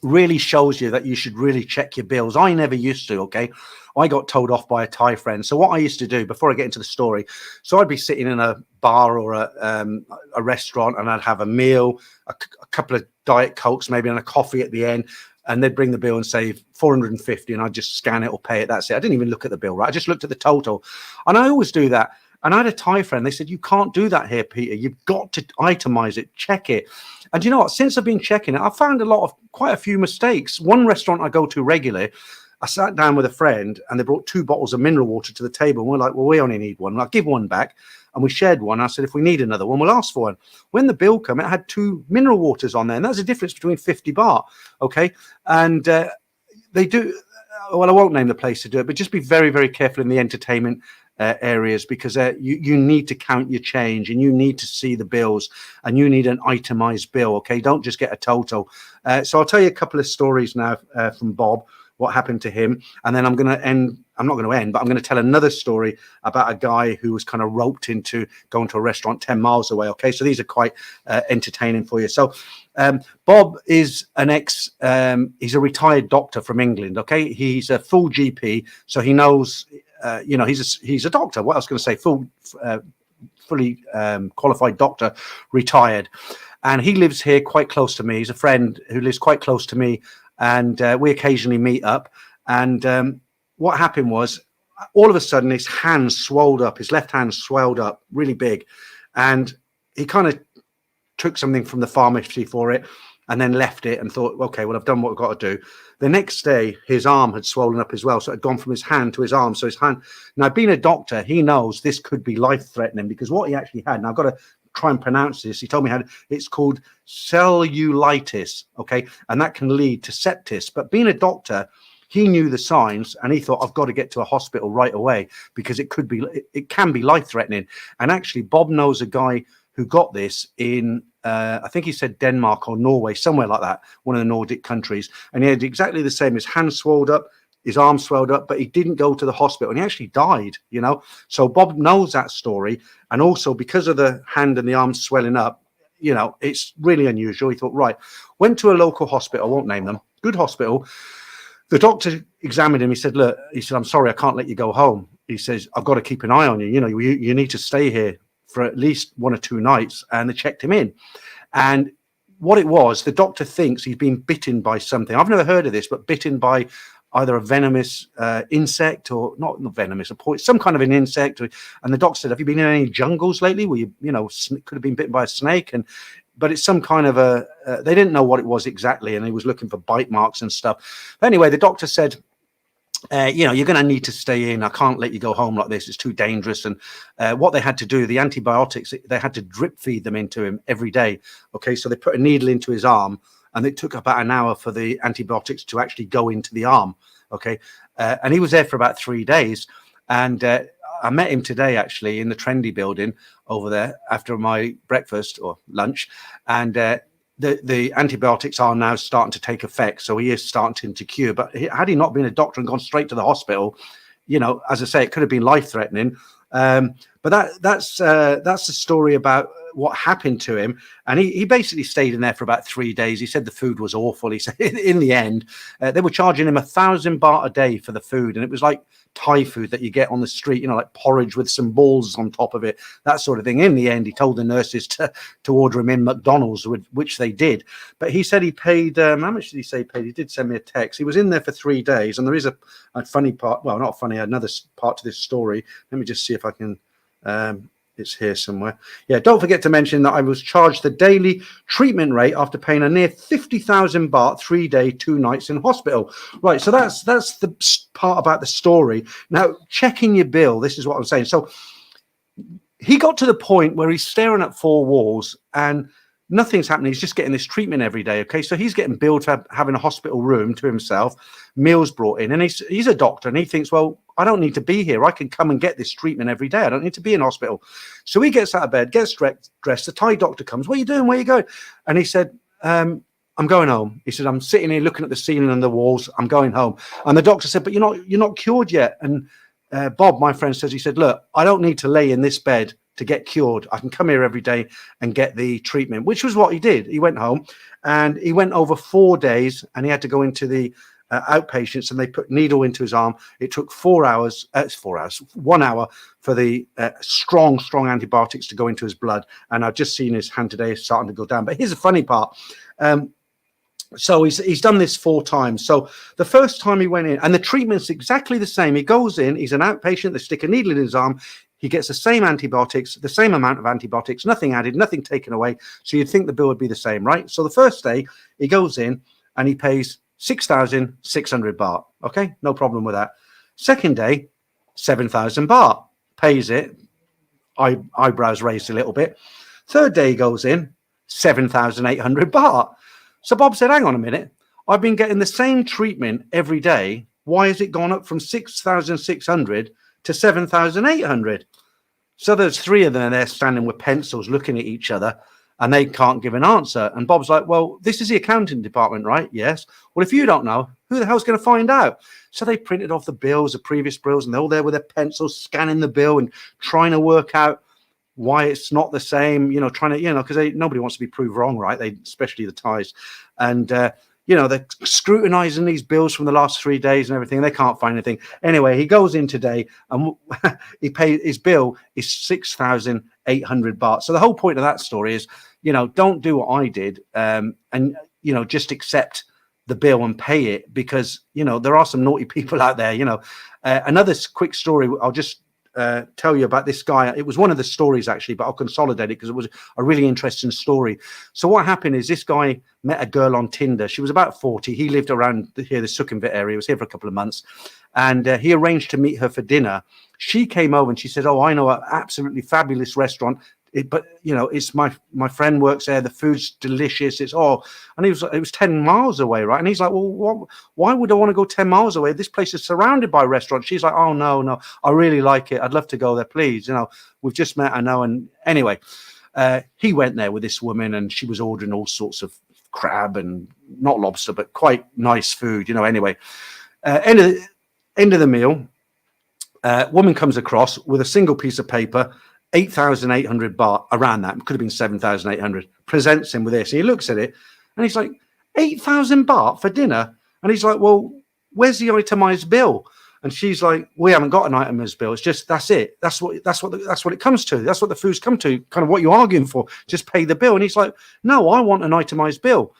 really shows you that you should really check your bills. I never used to, okay? I got told off by a Thai friend. So what I used to do before I get into the story, so I'd be sitting in a bar or a restaurant, and I'd have a meal, a couple of Diet Cokes maybe, and a coffee at the end, and they'd bring the bill and say 450, and I'd just scan it or pay it. That's it. I didn't even look at the bill, right? I just looked at the total. And I always do that. And I had a Thai friend. They said, you can't do that here, Peter. You've got to itemize it, check it. And you know what? Since I've been checking it, I've found quite a few mistakes. One restaurant I go to regularly, I sat down with a friend, and they brought 2 bottles of mineral water to the table. And we're like, well, we only need one. And I'll give one back. And we shared one. I said, if we need another one, we'll ask for one. When the bill came, it had 2 mineral waters on there. And that's a difference between 50 baht. Okay. And they do, well, I won't name the place to do it, but just be very, very careful in the entertainment areas, because you need to count your change, and you need to see the bills, and you need an itemized bill. Okay. Don't just get a total. So I'll tell you a couple of stories now from Bob, what happened to him. And then I'm not going to end, but I'm going to tell another story about a guy who was kind of roped into going to a restaurant 10 miles away. Okay. So these are quite entertaining for you. So Bob is he's a retired doctor from England. Okay. He's a full GP. So he knows, he's a doctor. What I was going to say, fully qualified doctor, retired. And he lives here quite close to me. He's a friend who lives quite close to me. And we occasionally meet up. And what happened was, all of a sudden, his hand swelled up. His left hand swelled up really big. And he kind of took something from the pharmacy for it, and then left it and thought, okay, well, I've done what I've got to do. The next day, his arm had swollen up as well. So it had gone from his hand to his arm. So his hand, now being a doctor, he knows this could be life-threatening, because what he actually had, and I've got to try and pronounce this, he told me it's called cellulitis, okay, and that can lead to sepsis. But being a doctor, he knew the signs, and he thought, I've got to get to a hospital right away, because it can be life-threatening. And actually, Bob knows a guy who got this in I think he said Denmark or Norway, somewhere like that, one of the Nordic countries, and he had exactly the same. His hand swelled up, his arm swelled up, but he didn't go to the hospital, and he actually died, So Bob knows that story. And also, because of the hand and the arm swelling up, it's really unusual. He thought, right, went to a local hospital, I won't name them, good hospital. The doctor examined him. He said, look, I'm sorry, I can't let you go home. He says, I've got to keep an eye on you. You need to stay here for at least 1 or 2 nights. And they checked him in. And what it was, the doctor thinks he's been bitten by something. I've never heard of this, but bitten by either a venomous insect, or not venomous, some kind of an insect. And the doctor said, have you been in any jungles lately where you could have been bitten by a snake? And but it's some kind of they didn't know what it was exactly, and he was looking for bite marks and stuff. But anyway, the doctor said, you're going to need to stay in. I can't let you go home like this. It's too dangerous. And what they had to do, the antibiotics, they had to drip feed them into him every day. Okay, so they put a needle into his arm, and it took about an hour for the antibiotics to actually go into the arm. Okay, and he was there for about 3 days. And I met him today, actually, in the Trendy building over there after my breakfast or lunch. And the antibiotics are now starting to take effect. So he is starting to cure. But had he not been a doctor and gone straight to the hospital, as I say, it could have been life-threatening. But that's the story about what happened to him. And he basically stayed in there for about 3 days. He said the food was awful. He said in the end, they were charging him 1,000 baht a day for the food. And it was like Thai food that you get on the street, like porridge with some balls on top of it, that sort of thing. In the end, he told the nurses to order him in McDonald's, which they did. But he said he paid, how much did he say he paid? He did send me a text. He was in there for 3 days. And there is a funny part, well, not funny, another part to this story. Let me just see if I can, it's here somewhere. Yeah, don't forget to mention that I was charged the daily treatment rate after paying a near 50,000 baht 3 day, 2 nights in hospital. Right, so that's the part about the story. Now, checking your bill, this is what I'm saying. So he got to the point where he's staring at 4 walls and nothing's happening. He's just getting this treatment every day. Okay, so he's getting billed for having a hospital room to himself, meals brought in, and he's a doctor, and he thinks, well, I don't need to be here. I can come and get this treatment every day. I don't need to be in hospital. So he gets out of bed, gets dressed. The Thai doctor comes. What are you doing? Where are you going? And he said, I'm going home. He said, I'm sitting here looking at the ceiling and the walls. I'm going home. And the doctor said, but you're not cured yet. And Bob, my friend, says, he said, look, I don't need to lay in this bed to get cured. I can come here every day and get the treatment, which was what he did. He went home and he went over 4 days, and he had to go into the outpatients, and they put needle into his arm. It took 1 hour for the strong antibiotics to go into his blood. And I've just seen his hand today starting to go down. But here's the funny part. So he's done this 4 times. So the first time he went in, and the treatment's exactly the same. He goes in, he's an outpatient, they stick a needle in his arm. He gets the same antibiotics, the same amount of antibiotics, nothing added, nothing taken away. So you'd think the bill would be the same, right? So the first day he goes in and he pays 6,600 baht. Okay, no problem with that. Second day, 7,000 baht. Pays it. Eyebrows raised a little bit. Third day he goes in, 7,800 baht. So Bob said, hang on a minute. I've been getting the same treatment every day. Why has it gone up from 6,600 to 7,800? So there's 3 of them there standing with pencils looking at each other, and they can't give an answer. And Bob's like, well, this is the accounting department, right? Yes. Well, if you don't know, who the hell's going to find out? So they printed off the bills, the previous bills, and they're all there with their pencils scanning the bill and trying to work out why it's not the same, trying to, because nobody wants to be proved wrong, right? Especially the Thais. And, they're scrutinizing these bills from the last 3 days and everything. And they can't find anything. Anyway, he goes in today and he paid, his bill is 6,800 baht. So the whole point of that story is, don't do what I did and just accept the bill and pay it, because, there are some naughty people out there, Another quick story, I'll just tell you about this guy. It was one of the stories, actually, but I'll consolidate it because it was a really interesting story. So what happened is this guy met a girl on Tinder. She was about 40. He lived around here, the Sukhumvit area. He was here for a couple of months. And he arranged to meet her for dinner. She came over and she said, oh, I know an absolutely fabulous restaurant. It's my friend works there. The food's delicious. It was 10 miles away, right? And he's like, well, why would I want to go 10 miles away? This place is surrounded by restaurants. She's like, oh, no, I really like it. I'd love to go there, please. We've just met, I know. And anyway, he went there with this woman, and she was ordering all sorts of crab and not lobster, but quite nice food, anyway. End of the meal, woman comes across with a single piece of paper, 8,800 baht, around that, could have been 7,800, presents him with this. He looks at it and he's like, 8,000 baht for dinner? And he's like, well, where's the itemized bill? And she's like, we haven't got an itemized bill. It's just, that's it. That's what it comes to. That's what the food's come to. Kind of what you're arguing for. Just pay the bill. And he's like, no, I want an itemized bill.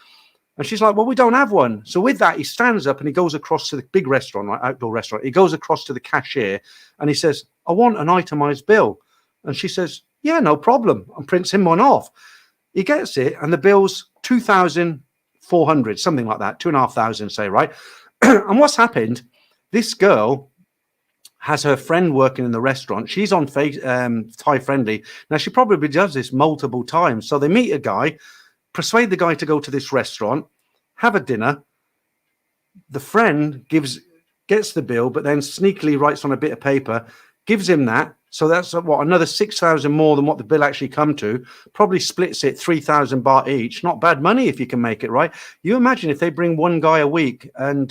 And she's like, well, we don't have one. So with that, he stands up and he goes across to the big restaurant, right, outdoor restaurant. He goes across to the cashier and he says, I want an itemized bill. And she says, yeah, no problem, and prints him one off. He gets it, and the bill's 2,400, something like that, 2,500, say, right? And what's happened? This girl has her friend working in the restaurant. She's on Thai friendly. Now, she probably does this multiple times. So they meet a guy, persuade the guy to go to this restaurant, have a dinner. The friend gets the bill, but then sneakily writes on a bit of paper, gives him that. So that's what, another 6,000 more than what the bill actually come to. Probably splits it 3,000 baht each. Not bad money if you can make it, right? You imagine if they bring one guy a week, and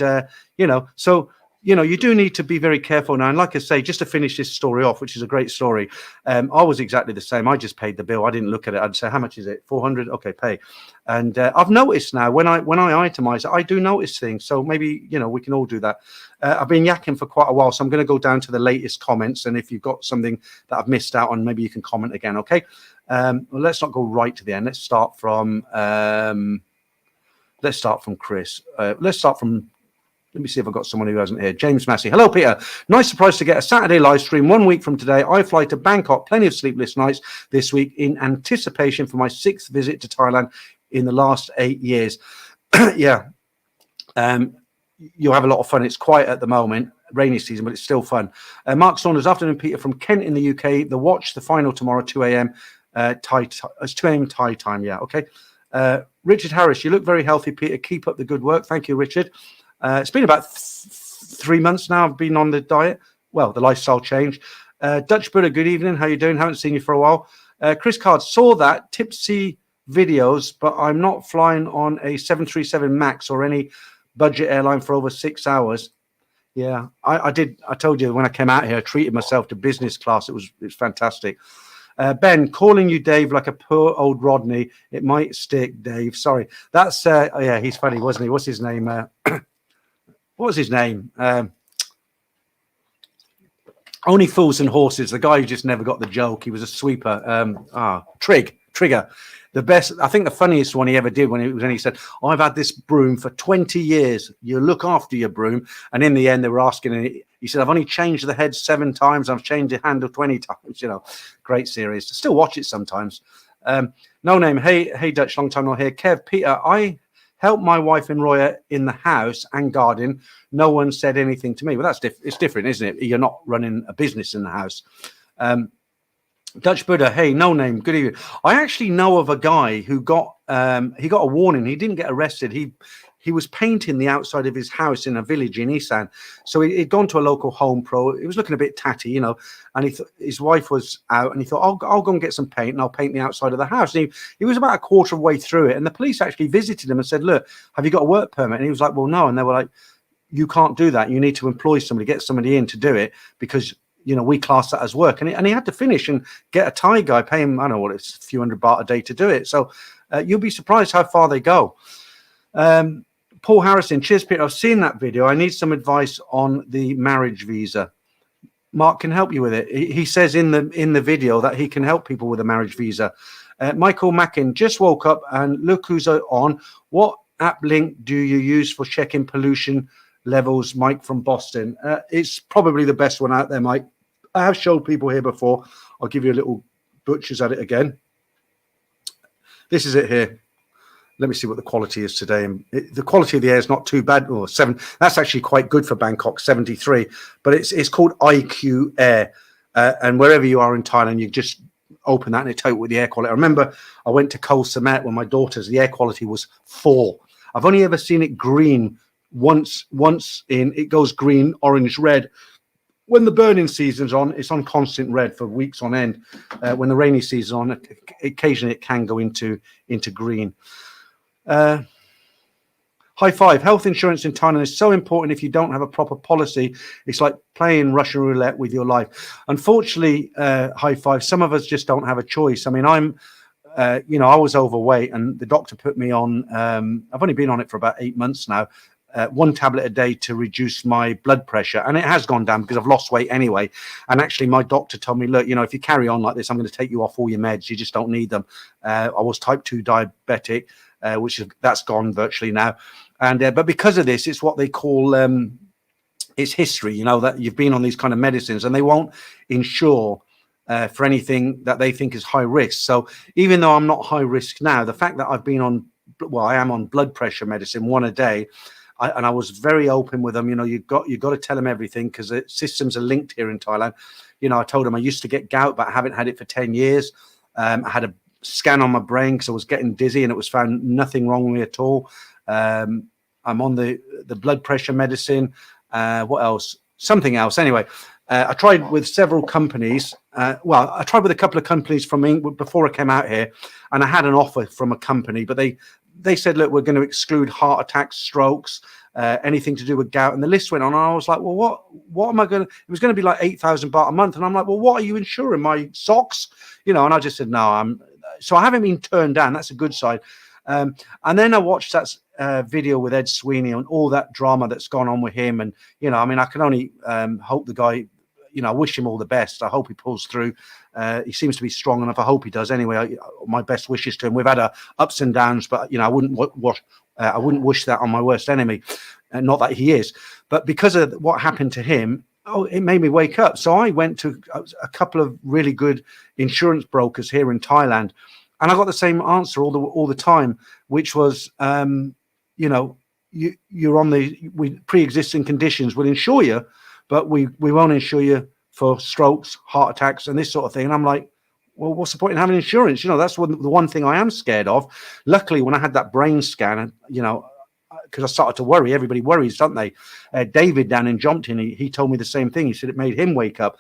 so you do need to be very careful now. And like I say, just to finish this story off, which is a great story, I was exactly the same. I just paid the bill. I didn't look at it. I'd say, how much is it? 400? Okay, pay. And I've noticed now when I itemize it, I do notice things. So maybe, we can all do that. I've been yakking for quite a while, so I'm going to go down to the latest comments. And if you've got something that I've missed out on, maybe you can comment again. Okay. Well, let's not go right to the end. Let's start from Chris. Let me see if I've got someone who hasn't here. James Massey. Hello, Peter. Nice surprise to get a Saturday live stream 1 week from today. I fly to Bangkok. Plenty of sleepless nights this week in anticipation for my 6th visit to Thailand in the last 8 years. Yeah. You'll have a lot of fun. It's quiet at the moment, rainy season, but it's still fun. Mark Saunders. Afternoon, Peter from Kent in the UK. The final tomorrow, 2 a.m. It's 2 a.m. Thai time. Yeah. Okay. Richard Harris. You look very healthy, Peter. Keep up the good work. Thank you, Richard. It's been about 3 months now I've been on the diet. Well, the lifestyle change. Dutch Buddha, good evening. How you doing? Haven't seen you for a while. Chris Card, saw that tipsy videos, but I'm not flying on a 737 MAX or any budget airline for over 6 hours. Yeah, I did. I told you when I came out here, I treated myself to business class. It was fantastic. Ben, calling you Dave like a poor old Rodney. It might stick, Dave. Sorry. That's, yeah, he's funny, wasn't he? What's his name? What was his name? Only Fools and Horses. The guy who just never got the joke. He was a sweeper. Trigger. The best. I think the funniest one he ever did when he said, "I've had this broom for 20 years. You look after your broom." And in the end, they were asking. He said, "I've only changed the head 7 times. I've changed the handle 20 times." Great series. Still watch it sometimes. No name. Hey, Dutch. Long time no here. Kev, Peter. I help my wife and Roya in the house and garden. No one said anything to me. Well, it's different, isn't it? You're not running a business in the house. Dutch Buddha, hey, no name. Good evening. I actually know of a guy who got a warning. He didn't get arrested. He was painting the outside of his house in a village in Isan. So he'd gone to a local Home Pro. It was looking a bit tatty, and his wife was out, and he thought, I'll go and get some paint and I'll paint the outside of the house. And he was about a quarter of the way through it. And the police actually visited him and said, look, have you got a work permit? And he was like, well, no. And they were like, you can't do that. You need to employ somebody, get somebody in to do it because, we class that as work. And he had to finish and get a Thai guy, pay him, I don't know what it's, a few $100 a day to do it. So you'll be surprised how far they go. Paul Harrison, cheers, Peter. I've seen that video. I need some advice on the marriage visa. Mark can help you with it. He says in the video that he can help people with a marriage visa. Michael Mackin, just woke up and look who's on. What app link do you use for checking pollution levels? Mike from Boston. It's probably the best one out there, Mike. I have showed people here before. I'll give you a little butchers at it again. This is it here. Let me see what the quality is today. The quality of the air is not too bad. Oh, 7. That's actually quite good for Bangkok, 73. But it's called IQ Air. And wherever you are in Thailand, you just open that and it tells you what the air quality. I remember I went to Koh Samet when my daughter's, the air quality was 4. I've only ever seen it green once it goes green, orange, red. When the burning season's on, it's on constant red for weeks on end. When the rainy season's on, occasionally it can go into green. High five. Health insurance in Thailand is so important. If you don't have a proper policy, it's like playing Russian roulette with your life. Unfortunately, high five, some of us just don't have a choice. I mean, I was overweight and the doctor put me on, I've only been on it for about 8 months now, 1 tablet a day to reduce my blood pressure. And it has gone down because I've lost weight anyway. And actually my doctor told me, look, if you carry on like this, I'm going to take you off all your meds. You just don't need them. I was type 2 diabetic. That's gone virtually now, and but because of this, it's what they call it's history. That you've been on these kind of medicines, and they won't insure for anything that they think is high risk. So even though I'm not high risk now, the fact that I've been on, well, I am on blood pressure medicine, one a day, and I was very open with them. You know, you've got to tell them everything, because the systems are linked here in Thailand. You know, I told them I used to get gout, but I haven't had it for 10 years. I had a scan on my brain because I was getting dizzy, and it was found nothing wrong with me at all. I'm on the blood pressure medicine. What else? Something else. Anyway, I tried with several companies. Well, I tried with a couple of companies from England before I came out here, and I had an offer from a company, but they said, look, we're going to exclude heart attacks, strokes, anything to do with gout. And the list went on. And I was like, well, what am I going to, it was going to be like 8,000 baht a month. And I'm like, well, what are you insuring? My socks? You know, and I just said, no, so I haven't been turned down. That's a good side. And then I watched that video with Ed Sweeney and all that drama that's gone on with him. And, you know, I mean, I can only hope the guy, you know, I wish him all the best. I hope he pulls through. He seems to be strong enough. I hope he does. Anyway, my best wishes to him. We've had ups and downs, but, you know, I wouldn't wish that on my worst enemy. Not that he is, but because of what happened to him, it made me wake up. So I went to a couple of really good insurance brokers here in Thailand, and I got the same answer all the time, which was, you know, you're on the pre-existing conditions. We'll insure you, but we won't insure you for strokes, heart attacks, and this sort of thing. And I'm like, well, what's the point in having insurance? You know, that's the one thing I am scared of. Luckily, when I had that brain scan, you know, because I started to worry. Everybody worries, don't they? David down in Jompton, he told me the same thing. He said it made him wake up.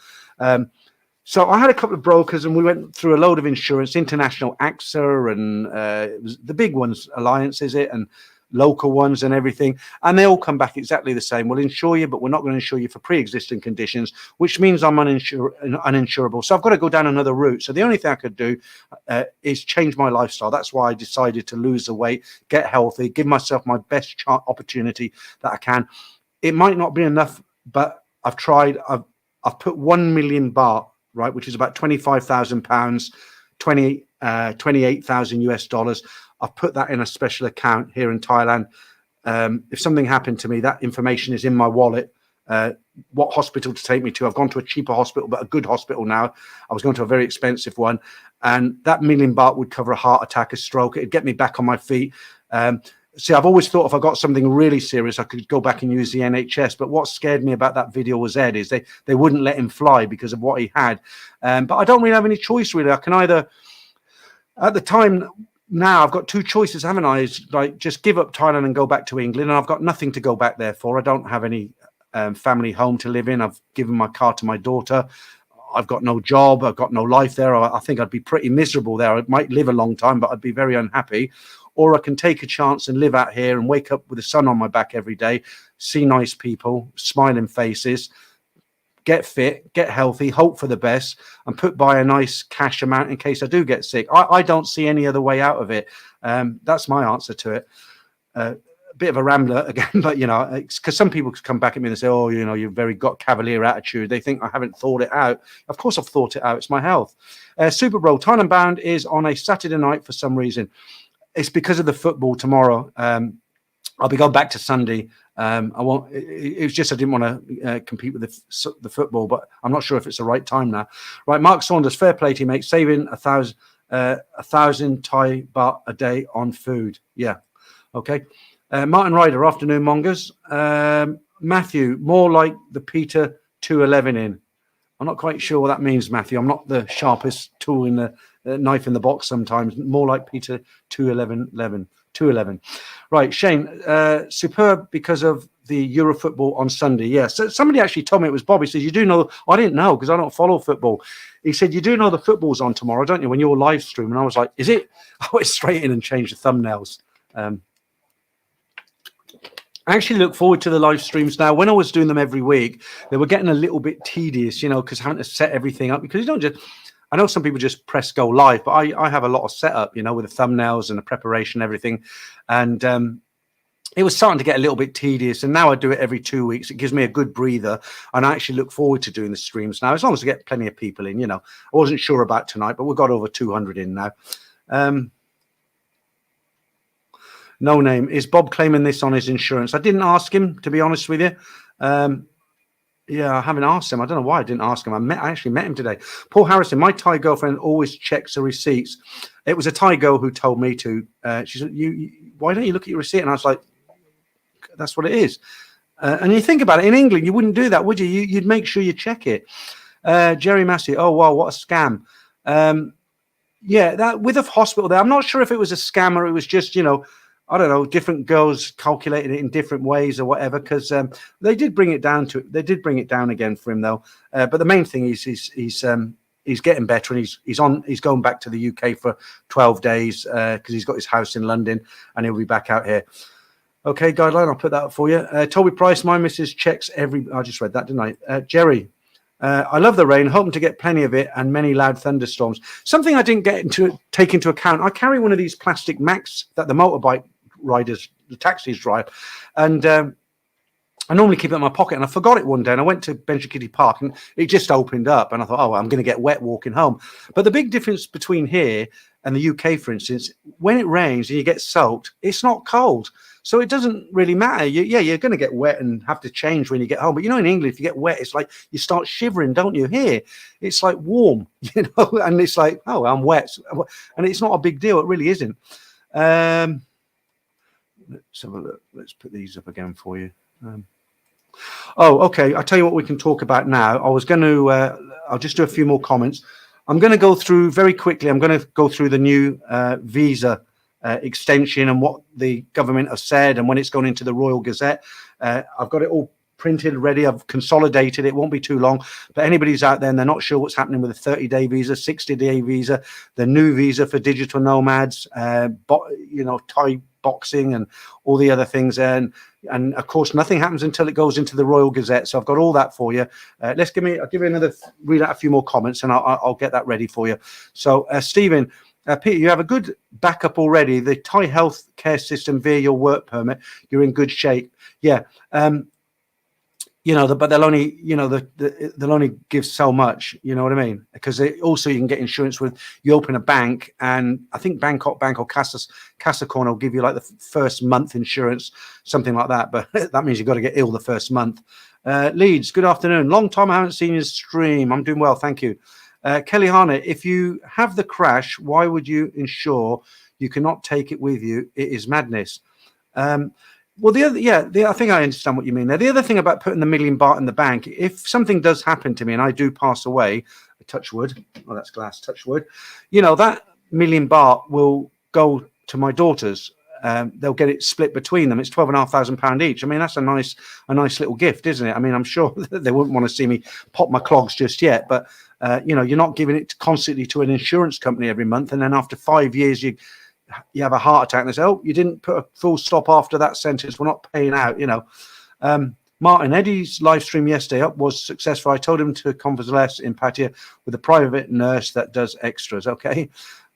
So I had a couple of brokers, and we went through a load of insurance, International AXA, and it was the big ones, Alliance, is it, and local ones and everything. And they all come back exactly the same. We'll insure you, but we're not going to insure you for pre-existing conditions, which means I'm uninsurable. So I've got to go down another route. So the only thing I could do is change my lifestyle. That's why I decided to lose the weight, get healthy, give myself my best opportunity that I can. It might not be enough, but I've tried. I've put 1 million baht, right, which is about £25,000, 28,000 US dollars. I've put that in a special account here in Thailand. If something happened to me, that information is in my wallet. What hospital to take me to? I've gone to a cheaper hospital, but a good hospital now. I was going to a very expensive one, and that 1 million baht would cover a heart attack, a stroke. It'd get me back on my feet. See, I've always thought if I got something really serious, I could go back and use the NHS. But what scared me about that video was Ed, is they wouldn't let him fly because of what he had. But I don't really have any choice, really. I can either, at the time now, I've got two choices, haven't I? Is like just give up Thailand and go back to England. And I've got nothing to go back there for. I don't have any family home to live in. I've given my car to my daughter. I've got no job. I've got no life there. I think I'd be pretty miserable there. I might live a long time, but I'd be very unhappy. Or I can take a chance and live out here and wake up with the sun on my back every day, see nice people, smiling faces, get fit, get healthy, hope for the best, and put by a nice cash amount in case I do get sick. I don't see any other way out of it. That's my answer to it. A bit of a rambler again, but, you know, because some people come back at me and say, oh, you know, you've very got cavalier attitude. They think I haven't thought it out. Of course I've thought it out. It's my health. Super Bowl, Thailand Bound is on a Saturday night for some reason. It's because of the football tomorrow. I'll be going back to Sunday. I won't. It was just I didn't want to compete with the football, but I'm not sure if it's the right time now. Right, Mark Saunders, fair play to you, mate. Saving 1,000 Thai baht a day on food. Yeah, okay. Martin Ryder, afternoon mongers. Matthew, more like the Peter 211 in. I'm not quite sure what that means, Matthew. I'm not the sharpest tool in the knife in the box sometimes. More like Peter 211. Right, Shane, superb because of the Euro football on Sunday. Yeah, so somebody actually told me it was Bob. He says, you do know, I didn't know because I don't follow football. He said, you do know the football's on tomorrow, don't you, when you're live streaming? And I was like, is it? I went straight in and changed the thumbnails. I actually look forward to the live streams now. When I was doing them every week, they were getting a little bit tedious, you know, because having to set everything up, because you don't just, I know some people just press go live, but I have a lot of setup, you know, with the thumbnails and the preparation, everything. And it was starting to get a little bit tedious. And now I do it every 2 weeks. It gives me a good breather. And I actually look forward to doing the streams now, as long as I get plenty of people in, you know. I wasn't sure about tonight, but we've got over 200 in now. No name. Is Bob claiming this on his insurance? I didn't ask him, to be honest with you. Yeah, I haven't asked him. I don't know why I didn't ask him. I actually met him today. Paul Harrison, my Thai girlfriend always checks the receipts. It was a Thai girl who told me to. She said, why don't you look at your receipt? And I was like, that's what it is. And you think about it, in England, you wouldn't do that, would you? You'd make sure you check it. Jerry Massey, oh, wow, what a scam. Yeah, that with a hospital there, I'm not sure if it was a scam or it was just, I don't know, different girls calculated it in different ways or whatever, because they did bring it down again for him, though. But the main thing is he's getting better, and he's going back to the UK for 12 days because he's got his house in London and he'll be back out here. Okay, guideline, I'll put that up for you. Toby Price, my missus checks I just read that, didn't I? Jerry, I love the rain, hoping to get plenty of it and many loud thunderstorms. Something I didn't take into account, I carry one of these plastic Macs that the motorbike riders, the taxis drive, and I normally keep it in my pocket, and I forgot it one day, and I went to Bencher Kitty Park, and it just opened up, and I thought, I'm going to get wet walking home. But the big difference between here and the UK, for instance, when it rains and you get soaked, it's not cold. So it doesn't really matter. You're going to get wet and have to change when you get home. But in England, if you get wet, it's like you start shivering, don't you? Here, it's like warm, and it's like, oh, I'm wet. And it's not a big deal. It really isn't. Let's have a look. Let's put these up again for you. Okay. I'll tell you what we can talk about now. I was going to, I'll just do a few more comments. I'm going to go through very quickly. I'm going to go through the new visa extension and what the government have said and when it's gone into the Royal Gazette. I've got it all printed, ready. I've consolidated it. Won't be too long. But anybody's out there and they're not sure what's happening with a 30-day visa, 60-day visa, the new visa for digital nomads, Thai boxing and all the other things. And of course, nothing happens until it goes into the Royal Gazette. So I've got all that for you. I'll give you read out a few more comments and I'll get that ready for you. So Stephen, Peter, you have a good backup already. The Thai health care system via your work permit, you're in good shape. Yeah. But they'll only, they'll only give so much, you know what I mean? Because also you can get insurance with, you open a bank, and I think Bangkok or Casa Corner will give you like the first month insurance, something like that. But that means you've got to get ill the first month. Leeds, good afternoon. Long time I haven't seen your stream. I'm doing well, thank you. Kelly Harnett, if you have the crash, why would you ensure you cannot take it with you? It is madness. Well, I think I understand what you mean there. The other thing about putting the £1 million in the bank, if something does happen to me and I do pass away, touch wood, oh, that's glass, touch wood, that £1 million will go to my daughters. They'll get it split between them. It's £12,500 each. I mean, that's a nice little gift, isn't it? I mean, I'm sure they wouldn't want to see me pop my clogs just yet, but you're not giving it constantly to an insurance company every month, and then after 5 years you have a heart attack and they say, oh, you didn't put a full stop after that sentence, we're not paying out. Martin, Eddie's live stream yesterday was successful. I told him to convalesce in Pattaya with a private nurse that does extras. Okay.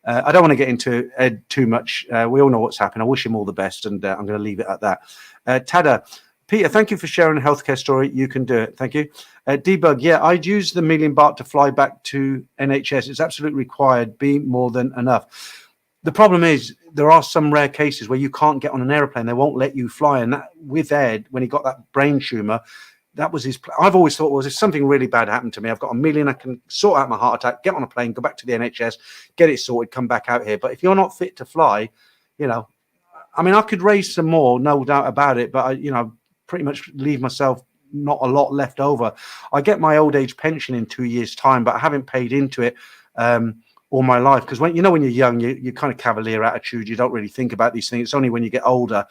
I don't want to get into Ed too much. We all know what's happened. I wish him all the best, and I'm going to leave it at that. Tada, Peter, thank you for sharing a healthcare story. You can do it. Thank you. Debug, yeah, I'd use the £1 million to fly back to NHS. It's absolutely required. Be more than enough. The problem is there are some rare cases where you can't get on an airplane. They won't let you fly. And that, with Ed, when he got that brain tumor, that was his. I've always thought, well, if something really bad happened to me, I've got £1 million. I can sort out my heart attack, get on a plane, go back to the NHS, get it sorted, come back out here. But if you're not fit to fly, I mean, I could raise some more, no doubt about it. But I pretty much leave myself not a lot left over. I get my old age pension in 2 years' time, but I haven't paid into it all my life, because when you're young, you kind of cavalier attitude. You don't really think about these things. It's only when you get older.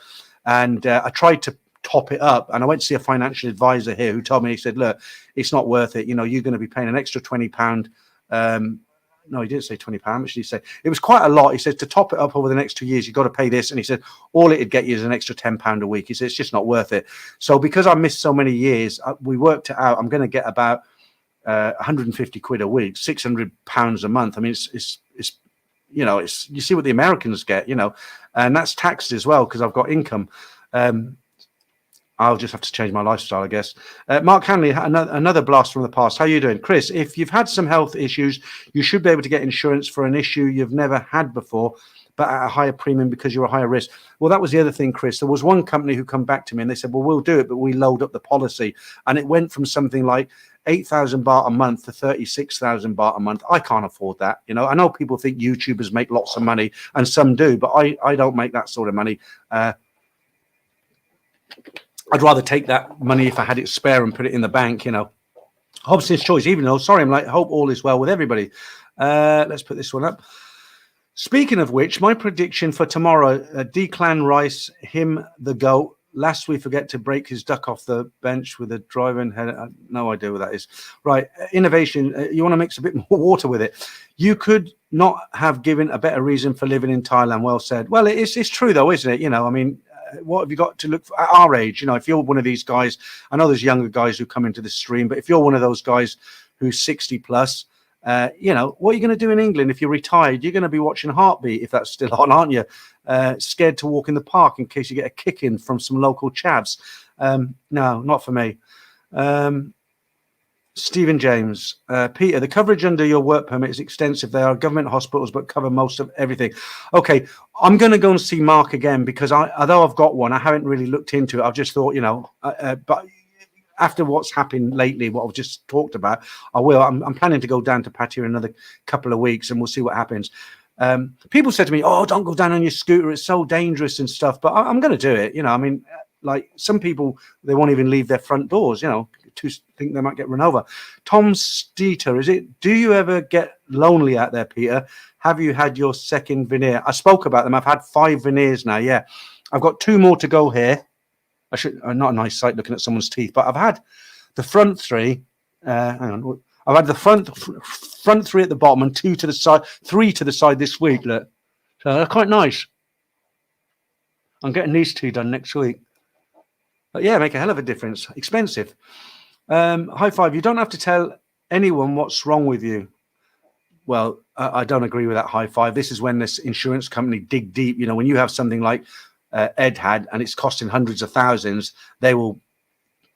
And I tried to top it up, and I went to see a financial advisor here who told me, he said, look, it's not worth it. You're going to be paying an extra £20. No, he didn't say £20. How much did he say? It was quite a lot. He said to top it up over the next 2 years, you've got to pay this. And he said all it'd get you is an extra £10 a week. He said it's just not worth it. So because I missed so many years, we worked it out. I'm going to get about 150 quid a week, £600 a month. I mean, it's you see what the Americans get, and that's taxed as well because I've got income. I'll just have to change my lifestyle, I guess. Mark Hanley, another blast from the past. How are you doing? Chris, if you've had some health issues, you should be able to get insurance for an issue you've never had before, but at a higher premium because you're a higher risk. Well, that was the other thing, Chris. There was one company who come back to me and they said, well, we'll do it, but we load up the policy. And it went from something like 8,000 baht a month to 36,000 baht a month. I can't afford that. You know, I know people think YouTubers make lots of money, and some do, but I don't make that sort of money. I'd rather take that money if I had it spare and put it in the bank, you know. Hobson's choice, even though, sorry, I'm like, hope all is well with everybody. Let's put this one up. Speaking of which, my prediction for tomorrow, Declan Rice, him, the GOAT. Last we forget to break his duck off the bench with a driving head. No idea what that is. Right, innovation. You want to mix a bit more water with it. You could not have given a better reason for living in Thailand. Well said. Well, it's true though, isn't it? You know, I mean, what have you got to look for at our age? You know, if you're one of these guys, I know there's younger guys who come into the stream, but if you're one of those guys who's 60 plus, you know, what are you going to do in England if you're retired? You're going to be watching Heartbeat if that's still on, aren't you? Scared to walk in the park in case you get a kick in from some local chavs. No, not for me. Stephen James, Peter, the coverage under your work permit is extensive. They are government hospitals, but cover most of everything. Okay, I'm going to go and see Mark again because although I've got one, I haven't really looked into it. I've just thought, you know, but after what's happened lately, what I've just talked about, I will. I'm planning to go down to Pattaya in another couple of weeks, and we'll see what happens. People said to me, "Oh, don't go down on your scooter; it's so dangerous and stuff." But I'm going to do it. You know, I mean, like some people, they won't even leave their front doors. You know, to think they might get run over. Tom Steeter, is it? Do you ever get lonely out there, Peter? Have you had your second veneer? I spoke about them. I've had 5 veneers now. Yeah, I've got 2 more to go here. I should not a nice sight looking at someone's teeth, but I've had the front 3. Hang on, I've had the front 3 at the bottom and 2 to the side, 3 to the side this week. Look, so they're quite nice. I'm getting these 2 done next week. But yeah, make a hell of a difference. Expensive. High five. You don't have to tell anyone what's wrong with you. Well, I don't agree with that high five. This is when this insurance company dig deep. You know, when you have something like Ed had and it's costing hundreds of thousands, they will,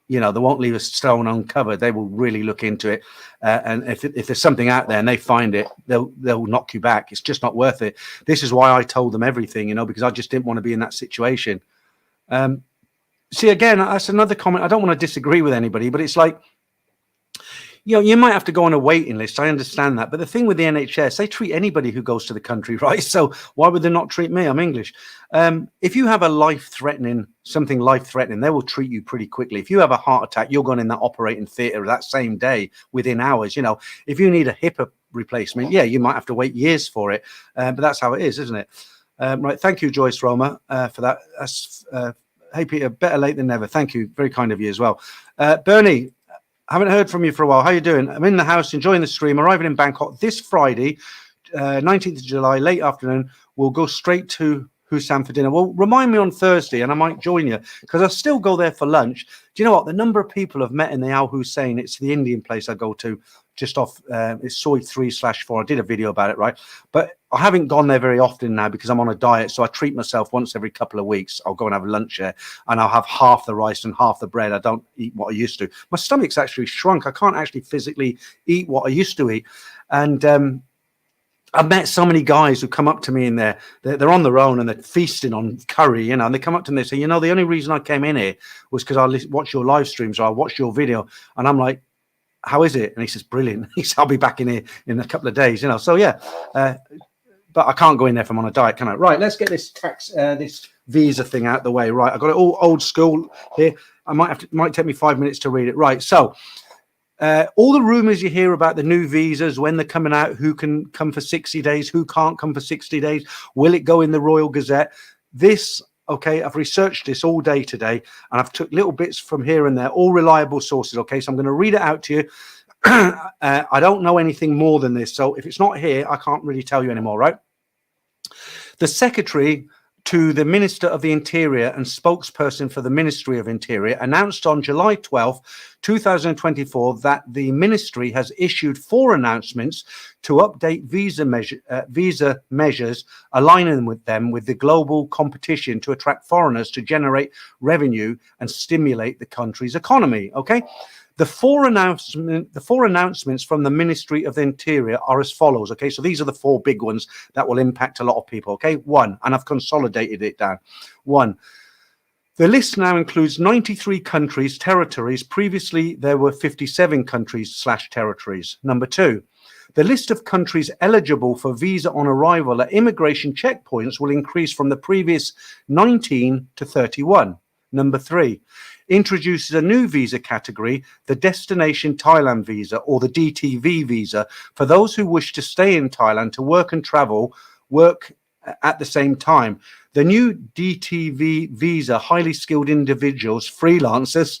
you know, they won't leave a stone uncovered. They will really look into it. And if there's something out there and they find it, they'll knock you back. It's just not worth it. This is why I told them everything, you know, because I just didn't want to be in that situation. See, again, that's another comment. I don't want to disagree with anybody, but it's like, you know, you might have to go on a waiting list. I understand that. But the thing with the NHS, they treat anybody who goes to the country, right? So why would they not treat me? I'm English. If you have a something life-threatening, they will treat you pretty quickly. If you have a heart attack, you're going in that operating theatre that same day within hours. You know, if you need a hip replacement, yeah, you might have to wait years for it. But that's how it is, isn't it? Right. Thank you, Joyce Roma, for that. Hey, Peter, better late than never. Thank you. Very kind of you as well. Bernie, haven't heard from you for a while. How are you doing? I'm in the house, enjoying the stream, arriving in Bangkok this Friday, 19th of July, late afternoon. We'll go straight to Husam for dinner. Well, remind me on Thursday and I might join you because I'll still go there for lunch. Do you know what? The number of people I've met in the Al Hussein, it's the Indian place I go to just off, it's Soy 3/4. I did a video about it, right? But I haven't gone there very often now because I'm on a diet. So I treat myself once every couple of weeks. I'll go and have lunch there and I'll have half the rice and half the bread. I don't eat what I used to. My stomach's actually shrunk. I can't actually physically eat what I used to eat. And I've met so many guys who come up to me in there. They're on their own and they're feasting on curry, you know, and they come up to me and say, you know, the only reason I came in here was because I watch your live streams or I watched your video. And I'm like, how is it? And he says, brilliant. He says, I'll be back in here in a couple of days, you know. So, yeah. But I can't go in there if I'm on a diet, can I? Right, let's get this this visa thing out the way. Right, I've got it all old school here. Might take me 5 minutes to read it. Right, so all the rumors you hear about the new visas, when they're coming out, who can come for 60 days, who can't come for 60 days, will it go in the Royal Gazette? Okay, I've researched this all day today, and I've took little bits from here and there, all reliable sources, okay? So I'm going to read it out to you. I don't know anything more than this, so if it's not here, I can't really tell you anymore, right? The secretary to the Minister of the Interior and spokesperson for the Ministry of Interior, announced on July 12, 2024, that the ministry has issued 4 announcements to update visa measures, aligning with them with the global competition to attract foreigners to generate revenue and stimulate the country's economy. Okay. The four announcements from the Ministry of the Interior are as follows. Okay, so these are the 4 big ones that will impact a lot of people. Okay, 1, and I've consolidated it down. 1, the list now includes 93 countries, territories. Previously, there were 57 countries/territories. Number 2, the list of countries eligible for visa on arrival at immigration checkpoints will increase from the previous 19 to 31. Number 3, introduces a new visa category, the Destination Thailand Visa, or the DTV visa, for those who wish to stay in Thailand to work and work at the same time. The new DTV visa, highly skilled individuals, freelancers,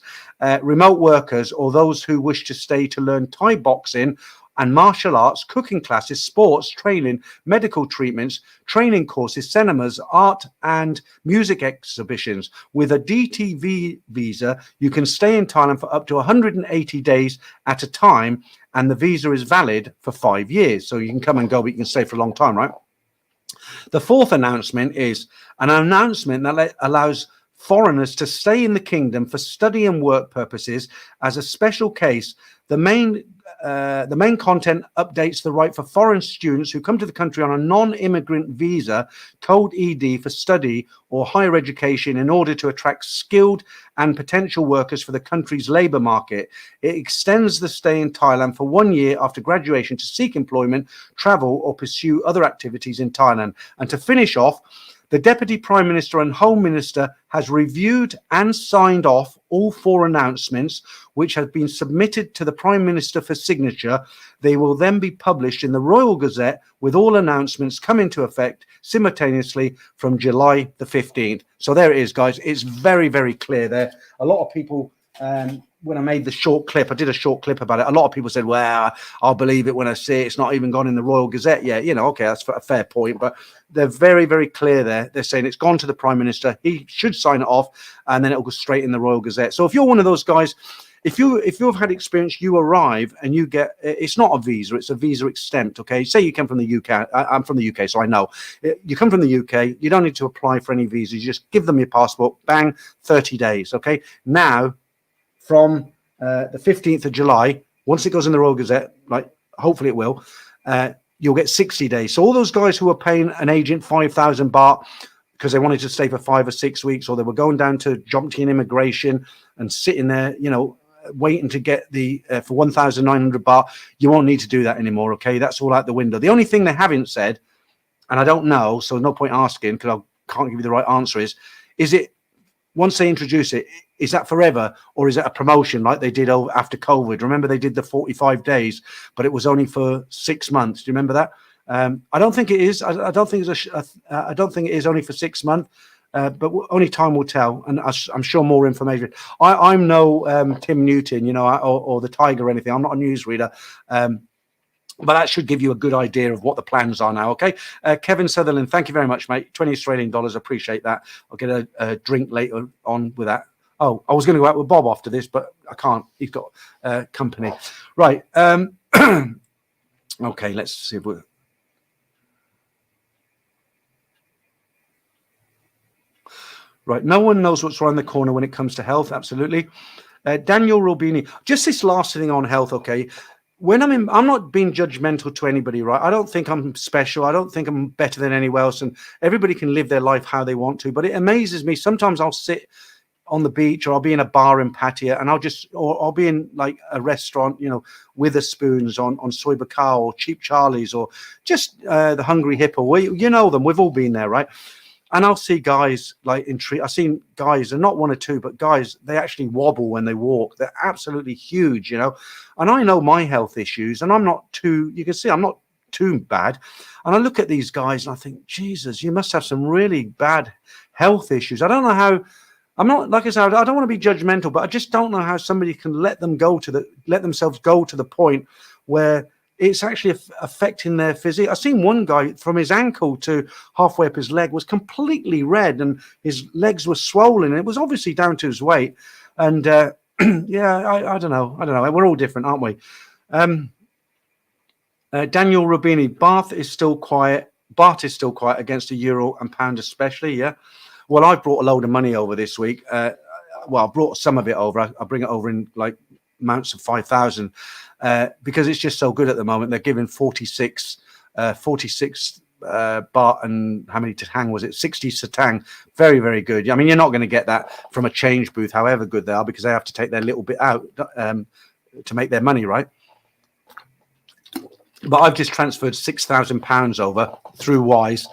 remote workers, or those who wish to stay to learn Thai boxing and martial arts, cooking classes, sports, training, medical treatments, training courses, cinemas, art and music exhibitions. With a DTV visa, you can stay in Thailand for up to 180 days at a time, and the visa is valid for 5 years. So you can come and go, but you can stay for a long time, right? The 4th announcement is an announcement that allows foreigners to stay in the kingdom for study and work purposes as a special case. The main content updates the right for foreign students who come to the country on a non-immigrant visa, code ED, for study or higher education in order to attract skilled and potential workers for the country's labour market. It extends the stay in Thailand for 1 year after graduation to seek employment, travel or pursue other activities in Thailand. And to finish off, the Deputy Prime Minister and Home Minister has reviewed and signed off all 4 announcements, which have been submitted to the Prime Minister for signature. They will then be published in the Royal Gazette, with all announcements come into effect simultaneously from July the 15th. So there it is, guys. It's very, very clear there. A lot of people, when I made the short clip, I did a short clip about it. A lot of people said, well, I'll believe it when I see it. It's not even gone in the Royal Gazette yet. You know, okay, that's a fair point. But they're very, very clear there. They're saying it's gone to the Prime Minister. He should sign it off, and then it'll go straight in the Royal Gazette. So if you're one of those guys, if you've had experience, you arrive and you get, it's not a visa, it's a visa exempt. Okay, say you come from the UK. I'm from the UK, so I know. You come from the UK, you don't need to apply for any visas. You just give them your passport, bang, 30 days. Okay, now from the 15th of July, once it goes in the Royal Gazette, like hopefully it will, you'll get 60 days. So all those guys who are paying an agent 5,000 baht because they wanted to stay for 5 or 6 weeks, or they were going down to Jomtien immigration and sitting there, you know, waiting to get the for 1,900 baht, you won't need to do that anymore. Okay, that's all out the window. The only thing they haven't said, and I don't know, so no point asking because I can't give you the right answer, is it, once they introduce it, is that forever, or is it a promotion like they did after COVID? Remember, they did the 45 days, but it was only for 6 months. Do you remember that? I don't think it is. I don't think I don't think it is only for 6 months. But only time will tell, and I'm sure more information. I'm no Tim Newton, you know, or the Tiger or anything. I'm not a newsreader, but that should give you a good idea of what the plans are now. Okay, Kevin Sutherland, thank you very much, mate. 20 Australian dollars, appreciate that. I'll get a drink later on with that. Oh, I was going to go out with Bob after this, but I can't. He's got company. Right. Okay, let's see if we're. Right, no one knows what's around the corner when it comes to health. Absolutely. Daniel Rubini, just this last thing on health, okay? When I'm not being judgmental to anybody, right? I don't think I'm special. I don't think I'm better than anyone else, and everybody can live their life how they want to. But it amazes me. Sometimes I'll sit on the beach, or I'll be in a bar in Pattaya, and I'll be in like a restaurant, you know, Witherspoons on Soy Bacao, or Cheap Charlie's, or just the Hungry Hippo. You know them. We've all been there, right? And I'll see guys like I've seen guys, and not one or two, but guys, they actually wobble when they walk. They're absolutely huge, you know. And I know my health issues, and I'm not too, you can see I'm not too bad. And I look at these guys and I think, Jesus, you must have some really bad health issues. I don't know how, I'm not, like I said, I don't want to be judgmental, but I just don't know how somebody can let themselves go to the point where it's actually affecting their physique. I've seen one guy from his ankle to halfway up his leg was completely red, and his legs were swollen. And it was obviously down to his weight. And yeah, I don't know. We're all different, aren't we? Daniel Rubini, Bath is still quiet against the euro and pound especially. Yeah. Well, I brought a load of money over this week. Well, I brought some of it over. I bring it over in like amounts of 5,000 because it's just so good at the moment. They're giving 46 baht and how many satang was it? 60 satang. Very, very good. I mean, you're not going to get that from a change booth, however good they are, because they have to take their little bit out to make their money, right? But I've just transferred £6,000 over through Wise,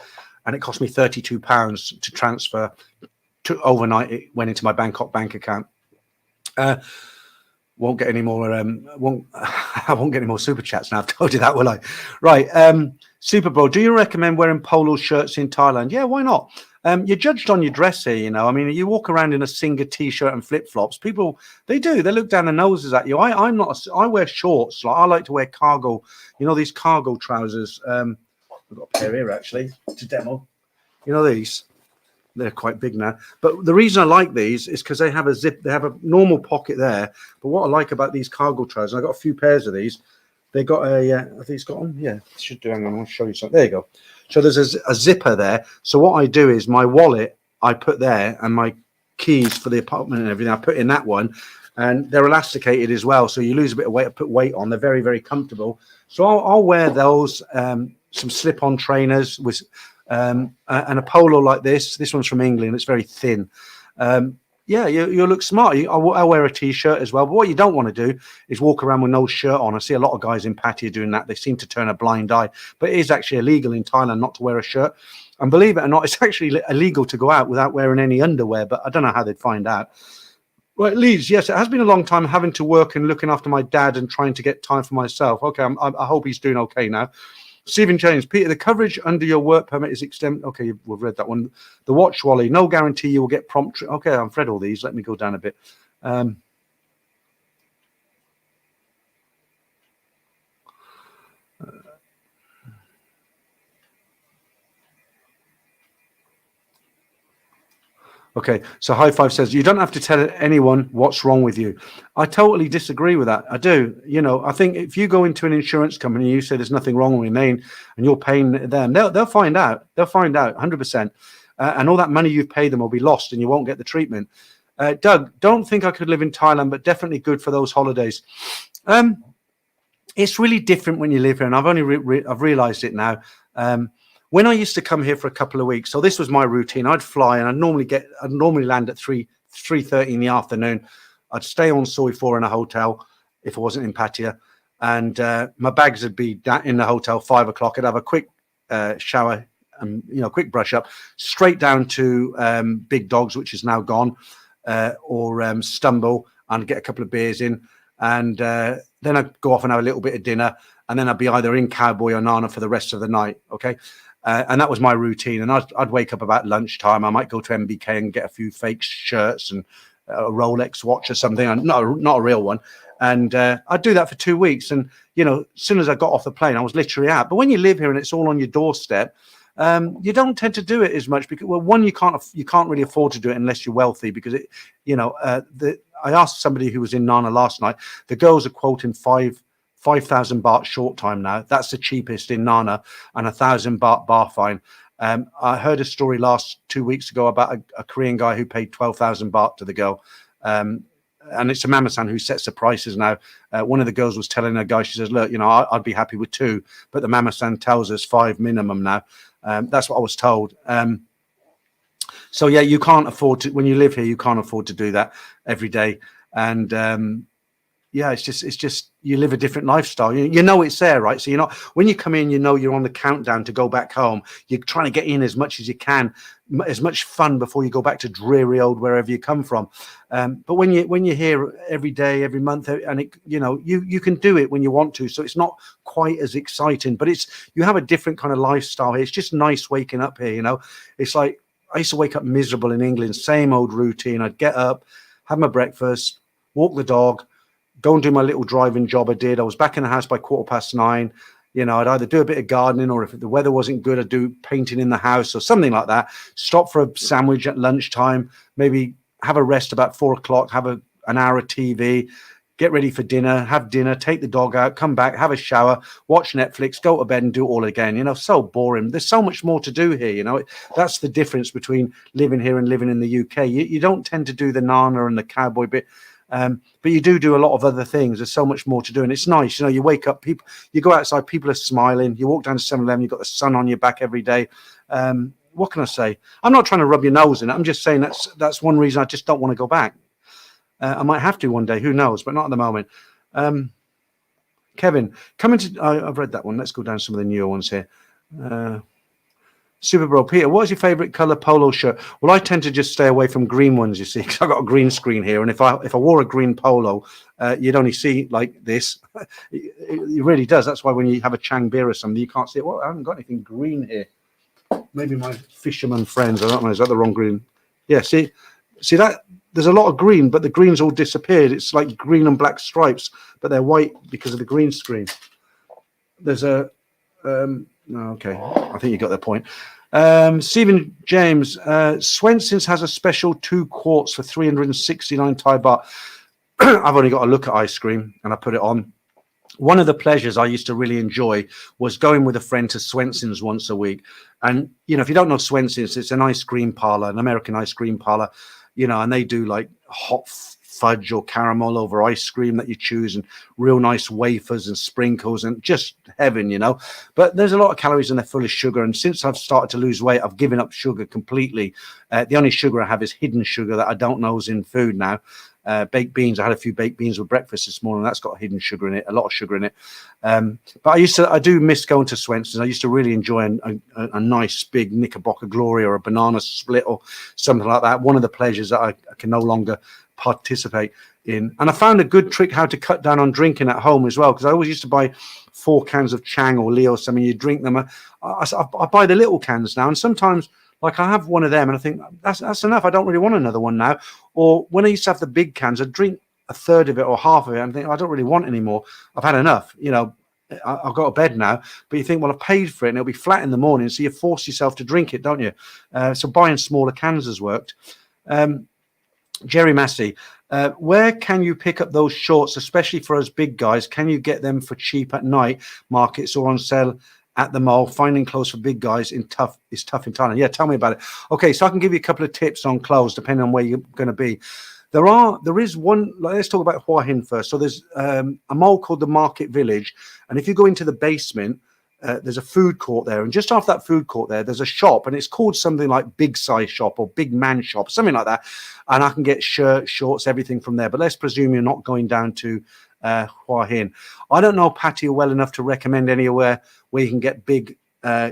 and it cost me £32 to transfer. Overnight, it went into my Bangkok bank account. Won't get any more. I won't get any more super chats now. I've told you that, will I? Right. Super Bowl. Do you recommend wearing polo shirts in Thailand? Yeah, why not? You're judged on your dress here, you know. I mean, you walk around in a Singer t-shirt and flip-flops. People, they look down their noses at you. I'm not. I wear shorts. Like I like to wear cargo. You know, these cargo trousers. I've got a pair here actually to demo. You know these. They're quite big now, but the reason I like these is because they have a zip. They have a normal pocket there. But what I like about these cargo trousers, I got a few pairs of these. They got a. I think it's got one. Yeah, it should do. Hang on, I'll show you something. There you go. So there's a zipper there. So what I do is my wallet I put there, and my keys for the apartment and everything I put in that one, and they're elasticated as well. So you lose a bit of weight. I put weight on. They're very, very comfortable. So I'll wear those. Some slip-on trainers with. And a polo like this. This one's from England. It's very thin. Yeah, you look smart. I'll wear a t-shirt as well. But what you don't want to do is walk around with no shirt on. I see a lot of guys in Pattaya doing that. They seem to turn a blind eye. But it is actually illegal in Thailand not to wear a shirt. And believe it or not, it's actually illegal to go out without wearing any underwear. But I don't know how they'd find out. Right, Leeds, yes, it has been a long time having to work and looking after my dad and trying to get time for myself. Okay, I hope he's doing okay now. Stephen James, Peter, the coverage under your work permit is extended. Okay, we've read that one. The watch Wally, no guarantee you will get prompt. Okay, I've read all these. Let me go down a bit. Okay, so High Five says you don't have to tell anyone what's wrong with you. I totally disagree with that. I do. You know, I think if you go into an insurance company and you say there's nothing wrong with your name and you're paying them, they'll find out. They'll find out 100%. And all that money you've paid them will be lost and you won't get the treatment. Doug, don't think I could live in Thailand, but definitely good for those holidays. It's really different when you live here, and I've only I've realized it now. When I used to come here for a couple of weeks, so this was my routine. I'd fly and I'd normally land at 3:30 in the afternoon. I'd stay on Soi 4 in a hotel if I wasn't in Pattaya, and my bags would be in the hotel 5 o'clock. I'd have a quick shower and quick brush up, straight down to Big Dogs, which is now gone, or Stumble, and get a couple of beers in, and then I'd go off and have a little bit of dinner, and then I'd be either in Cowboy or Nana for the rest of the night. Okay. And that was my routine. And I'd wake up about lunchtime. I might go to MBK and get a few fake shirts and a Rolex watch or something, and not a real one. And I'd do that for 2 weeks. And, as soon as I got off the plane, I was literally out. But when you live here and it's all on your doorstep, you don't tend to do it as much because, well, one, you can't really afford to do it unless you're wealthy, because I asked somebody who was in Nana last night. The girls are quoting 5,000 baht short time now. That's the cheapest in Nana, and 1,000 baht bar fine. I heard a story 2 weeks ago about a Korean guy who paid 12,000 baht to the girl. And it's a mama-san who sets the prices now. One of the girls was telling a guy, she says, look, I'd be happy with 2, but the mama-san tells us 5 minimum now. That's what I was told. So yeah, you can't afford to, when you live here, you can't afford to do that every day. And yeah, it's just you live a different lifestyle. You know it's there, right? So when you come in, you're on the countdown to go back home. You're trying to get in as much as you can, as much fun before you go back to dreary old wherever you come from. But when you're here every day, every month, and you can do it when you want to. So it's not quite as exciting, but you have a different kind of lifestyle here. It's just nice waking up here. It's like I used to wake up miserable in England, same old routine. I'd get up, have my breakfast, walk the dog, go and do my little driving job I did. I was back in the house by 9:15. You know, I'd either do a bit of gardening, or if the weather wasn't good, I'd do painting in the house or something like that. Stop for a sandwich at lunchtime, maybe have a rest about 4 o'clock, have an hour of TV, get ready for dinner, have dinner, take the dog out, come back, have a shower, watch Netflix, go to bed and do it all again. You know, so boring. There's so much more to do here. You know, that's the difference between living here and living in the UK. You don't tend to do the nana and the cowboy bit. But you do a lot of other things. There's so much more to do, and it's nice. You know, you wake up, you go outside, people are smiling. You walk down to 7-Eleven, you've got the sun on your back every day. What can I say? I'm not trying to rub your nose in it. I'm just saying that's one reason I just don't want to go back. I might have to one day, who knows, but not at the moment. Kevin, I've read that one. Let's go down some of the newer ones here. Super Bro Peter, what is your favorite color polo shirt? Well, I tend to just stay away from green ones, you see, because I've got a green screen here, and if I wore a green polo, you'd only see like this. It really does. That's why when you have a Chang beer or something, you can't see it. Well, I haven't got anything green here. Maybe my fisherman friends, I don't know, is that the wrong green? Yeah, see that there's a lot of green, but the green's all disappeared. It's like green and black stripes, but they're white because of the green screen. There's a okay, I think you got the point. Stephen James, Swenson's has a special 2 quarts for 369 Thai baht. I've only got to look at ice cream and I put it on. One of the pleasures I used to really enjoy was going with a friend to Swenson's once a week. And, you know, if you don't know Swenson's, it's an ice cream parlor, an American ice cream parlor, you know, and they do like hot fudge or caramel over ice cream that you choose, and real nice wafers and sprinkles, and just heaven, you know. But there's a lot of calories and they're full of sugar. And since I've started to lose weight, I've given up sugar completely. The only sugar I have is hidden sugar that I don't know is in food now. Baked beans. I had a few baked beans with breakfast this morning. That's got hidden sugar in it, a lot of sugar in it. But I do miss going to Swenson's. I used to really enjoy a nice big Knickerbocker Glory or a banana split or something like that. One of the pleasures that I can no longer participate in. And I found a good trick how to cut down on drinking at home as well, because I always used to buy 4 cans of Chang or Leo or something. You drink them. I buy the little cans now, and sometimes like I have one of them and I think that's enough. I don't really want another one now. Or when I used to have the big cans, I'd drink a third of it or half of it and think, I don't really want any more. I've had enough. You know, I've got a bed now. But you think, well, I paid for it and it'll be flat in the morning. So you force yourself to drink it, don't you? So buying smaller cans has worked. Jerry Massey, where can you pick up those shorts, especially for us big guys? Can you get them for cheap at night markets or on sale at the mall? Finding clothes for big guys is tough in Thailand. Yeah, tell me about it. Okay, so I can give you a couple of tips on clothes depending on where you're going to be. There is one. Let's talk about Hua Hin first. So there's a mall called the Market Village, and if you go into the basement, there's a food court there, and just after that food court there's a shop, and it's called something like Big Size Shop or Big Man Shop, something like that. And I can get shirts, shorts, everything from there. But let's presume you're not going down to Hua Hin. I don't know Pattaya well enough to recommend anywhere where you can get big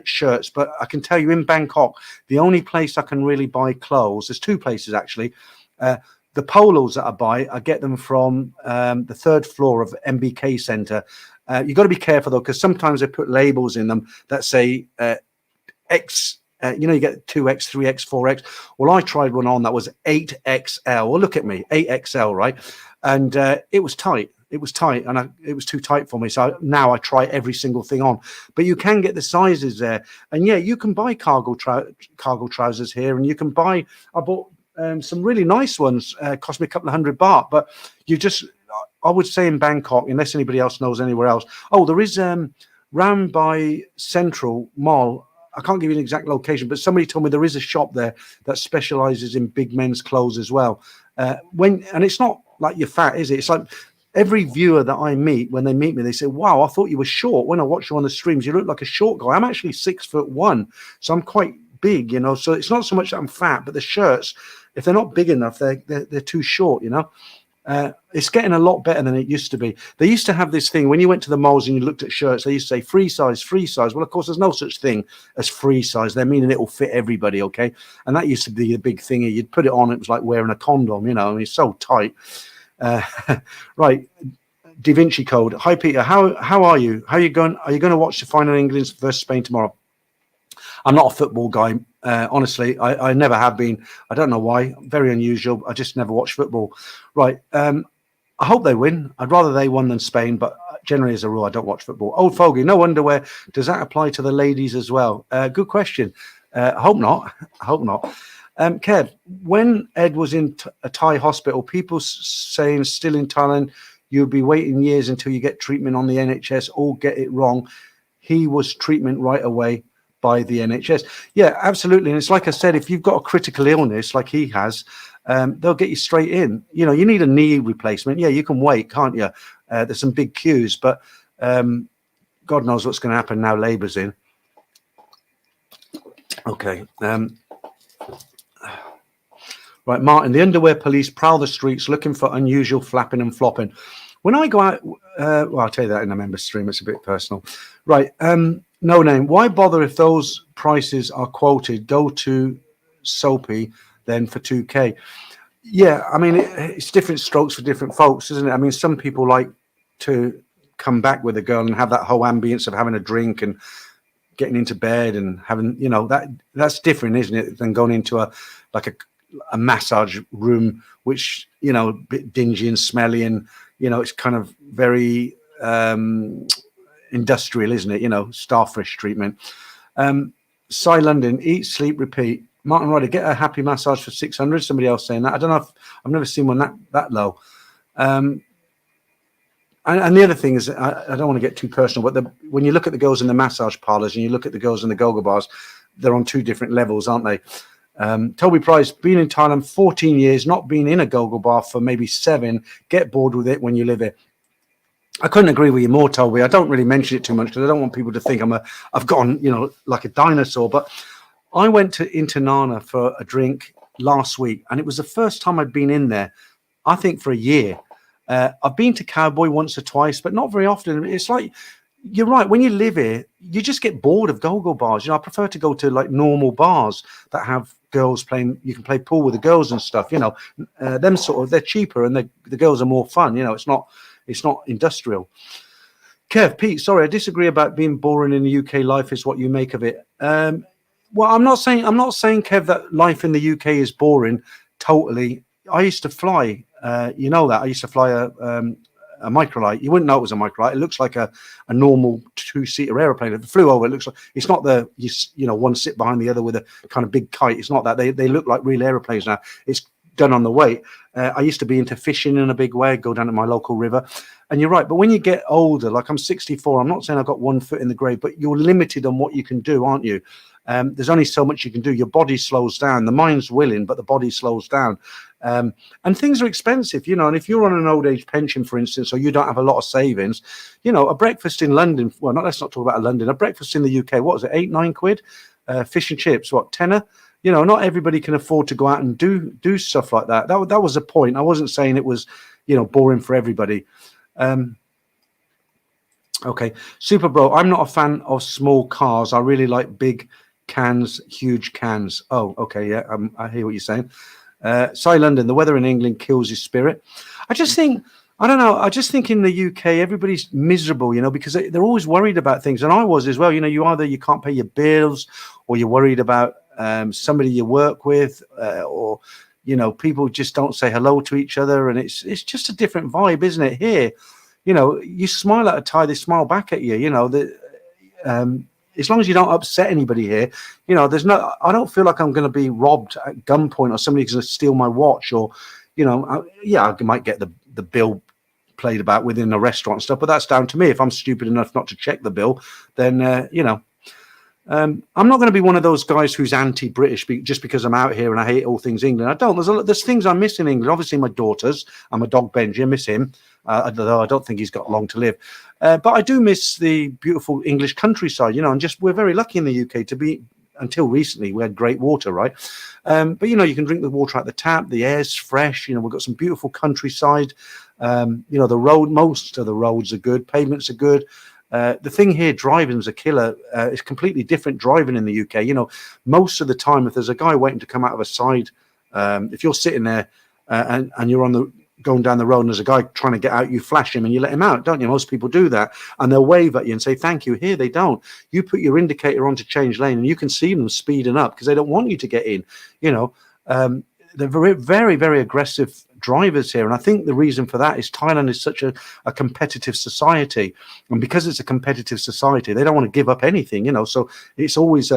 shirts, but I can tell you in Bangkok, the only place I can really buy clothes, there's 2 places actually. The polos that I buy, I get them from the 3rd floor of MBK Centre. You've got to be careful though, because sometimes they put labels in them that say X. You get 2X, 3X, 4X. Well, I tried one on that was 8XL. Well, look at me, 8XL, right? And it was tight. It was tight, and it was too tight for me. So now I try every single thing on. But you can get the sizes there, and yeah, you can buy cargo trousers here, and you can buy. I bought some really nice ones. Cost me a couple of $100 baht, but I would say in Bangkok, unless anybody else knows anywhere else. Oh, there is round by Central Mall. I can't give you an exact location, but somebody told me there is a shop there that specializes in big men's clothes as well. And it's not like you're fat, is it? It's like every viewer that I meet, when they meet me, they say, wow, I thought you were short. When I watch you on the streams, you look like a short guy. I'm actually 6'1", so I'm quite big, so it's not so much that I'm fat, but the shirts, if they're not big enough, they're too short, It's getting a lot better than it used to be. They used to have this thing when you went to the malls and you looked at shirts, they used to say free size, free size. Well, of course, there's no such thing as free size. They're meaning it will fit everybody, okay? And that used to be a big thing. You'd put it on, it was like wearing a condom, it's so tight. Right, Da Vinci Code. Hi, Peter. How are you? How are you going? Are you going to watch the final England versus Spain tomorrow? I'm not a football guy. Honestly, I never have been. I don't know why. Very unusual. I just never watch football. Right. I hope they win. I'd rather they won than Spain, but generally as a rule, I don't watch football. Old fogey, no underwear. Does that apply to the ladies as well? Good question. I hope not. I hope not. Kev, when Ed was in a Thai hospital, people saying still in Thailand, you'll be waiting years until you get treatment on the NHS. All get it wrong. He was treatment right away by the NHS. Yeah, absolutely. And it's like I said, if you've got a critical illness like he has, they'll get you straight in. You know, you need a knee replacement. Yeah, you can wait, can't you? There's some big queues, but God knows what's going to happen now Labour's in. Okay. Right, Martin, the underwear police prowl the streets looking for unusual flapping and flopping. When I go out, well, I'll tell you that in a member stream. It's a bit personal. Right, no name. Why bother if those prices are quoted? Go to Soapy then for 2K. Yeah, I mean, it's different strokes for different folks, isn't it? I mean, some people like to come back with a girl and have that whole ambience of having a drink and getting into bed and having, you know, that's different, isn't it, than going into a massage room, which, you know, a bit dingy and smelly, and, you know, it's kind of very industrial, isn't it? You know, starfish treatment. Cy London, eat, sleep, repeat. Martin Ryder, get a happy massage for 600. Somebody else saying that. I don't know if I've never seen one that low. And the other thing is, I don't want to get too personal, but when you look at the girls in the massage parlors and you look at the girls in the go-go bars, they're on two different levels, aren't they? Toby Price, been in Thailand 14 years, not been in a go-go bar for maybe 7. Get bored with it when you live here. I couldn't agree with you more, Toby. I don't really mention it too much because I don't want people to think I've gone, you know, like a dinosaur. But I went into Nana for a drink last week, and it was the first time I'd been in there, I think, for a year. I've been to Cowboy once or twice, but not very often. It's like, you're right, when you live here, you just get bored of go-go bars. You know, I prefer to go to like normal bars that have girls playing. You can play pool with the girls and stuff. You know, them sort of, they're cheaper and the girls are more fun. You know, it's not industrial. Kev, Pete, sorry, I disagree about being boring in the UK. Life is what you make of it. Well, I'm not saying, Kev, that life in the UK is boring. Totally. I used to fly. You know that I used to fly a microlight. You wouldn't know it was a microlight. It looks like a normal 2-seater aeroplane. If it flew over, it looks like, it's not the you know, one sit behind the other with a kind of big kite. It's not that. They look like real aeroplanes now. It's done on the weight. I used to be into fishing in a big way. Go down to my local river. And you're right. But when you get older, like I'm 64, I'm not saying I've got one foot in the grave, but you're limited on what you can do, aren't you? There's only so much you can do. Your body slows down. The mind's willing, but the body slows down. And things are expensive, you know, and if you're on an old age pension, for instance, or you don't have a lot of savings, you know, a breakfast in London, well, let's not talk about London, a breakfast in the UK, what was it, 8-9 quid? Fish and chips, what, tenner? You know, not everybody can afford to go out and do stuff like that. That was the point. I wasn't saying it was, you know, boring for everybody. Okay, Super Bro, I'm not a fan of small cars. I really like big cans, huge cans. Oh, okay, yeah, I hear what you're saying. Cy London, the weather in England kills your spirit. I just think, I don't know, I just think in the UK, everybody's miserable, you know, because they're always worried about things. And I was as well, you know, you can't pay your bills, or you're worried about somebody you work with, or, you know, people just don't say hello to each other. And it's just a different vibe, isn't it? Here, you know, you smile at a Thai, they smile back at you, you know, as long as you don't upset anybody here, you know, I don't feel like I'm going to be robbed at gunpoint, or somebody's going to steal my watch, or, you know, I might get the bill played about within a restaurant and stuff, but that's down to me. If I'm stupid enough not to check the bill, then, you know, I'm not going to be one of those guys who's anti-British just because I'm out here and I hate all things England. I don't. There's things I miss in England. Obviously, my daughters. I'm a dog Benji. I miss him, although I don't think he's got long to live. But I do miss the beautiful English countryside, you know, and we're very lucky in the UK to be, until recently, we had great water, right? But, you know, you can drink the water out the tap. The air's fresh. You know, we've got some beautiful countryside. You know, most of the roads are good. Pavements are good. The thing here, driving's a killer. It's completely different driving in the UK. You know, most of the time, if there's a guy waiting to come out of a side, if you're sitting there and you're going down the road and there's a guy trying to get out, you flash him and you let him out, don't you? Most people do that, and they'll wave at you and say thank you. Here they don't. You put your indicator on to change lane and you can see them speeding up because they don't want you to get in. You know, they're very, very, very aggressive drivers here. And I think the reason for that is Thailand is such a competitive society. And because it's a competitive society, they don't want to give up anything, you know. So it's always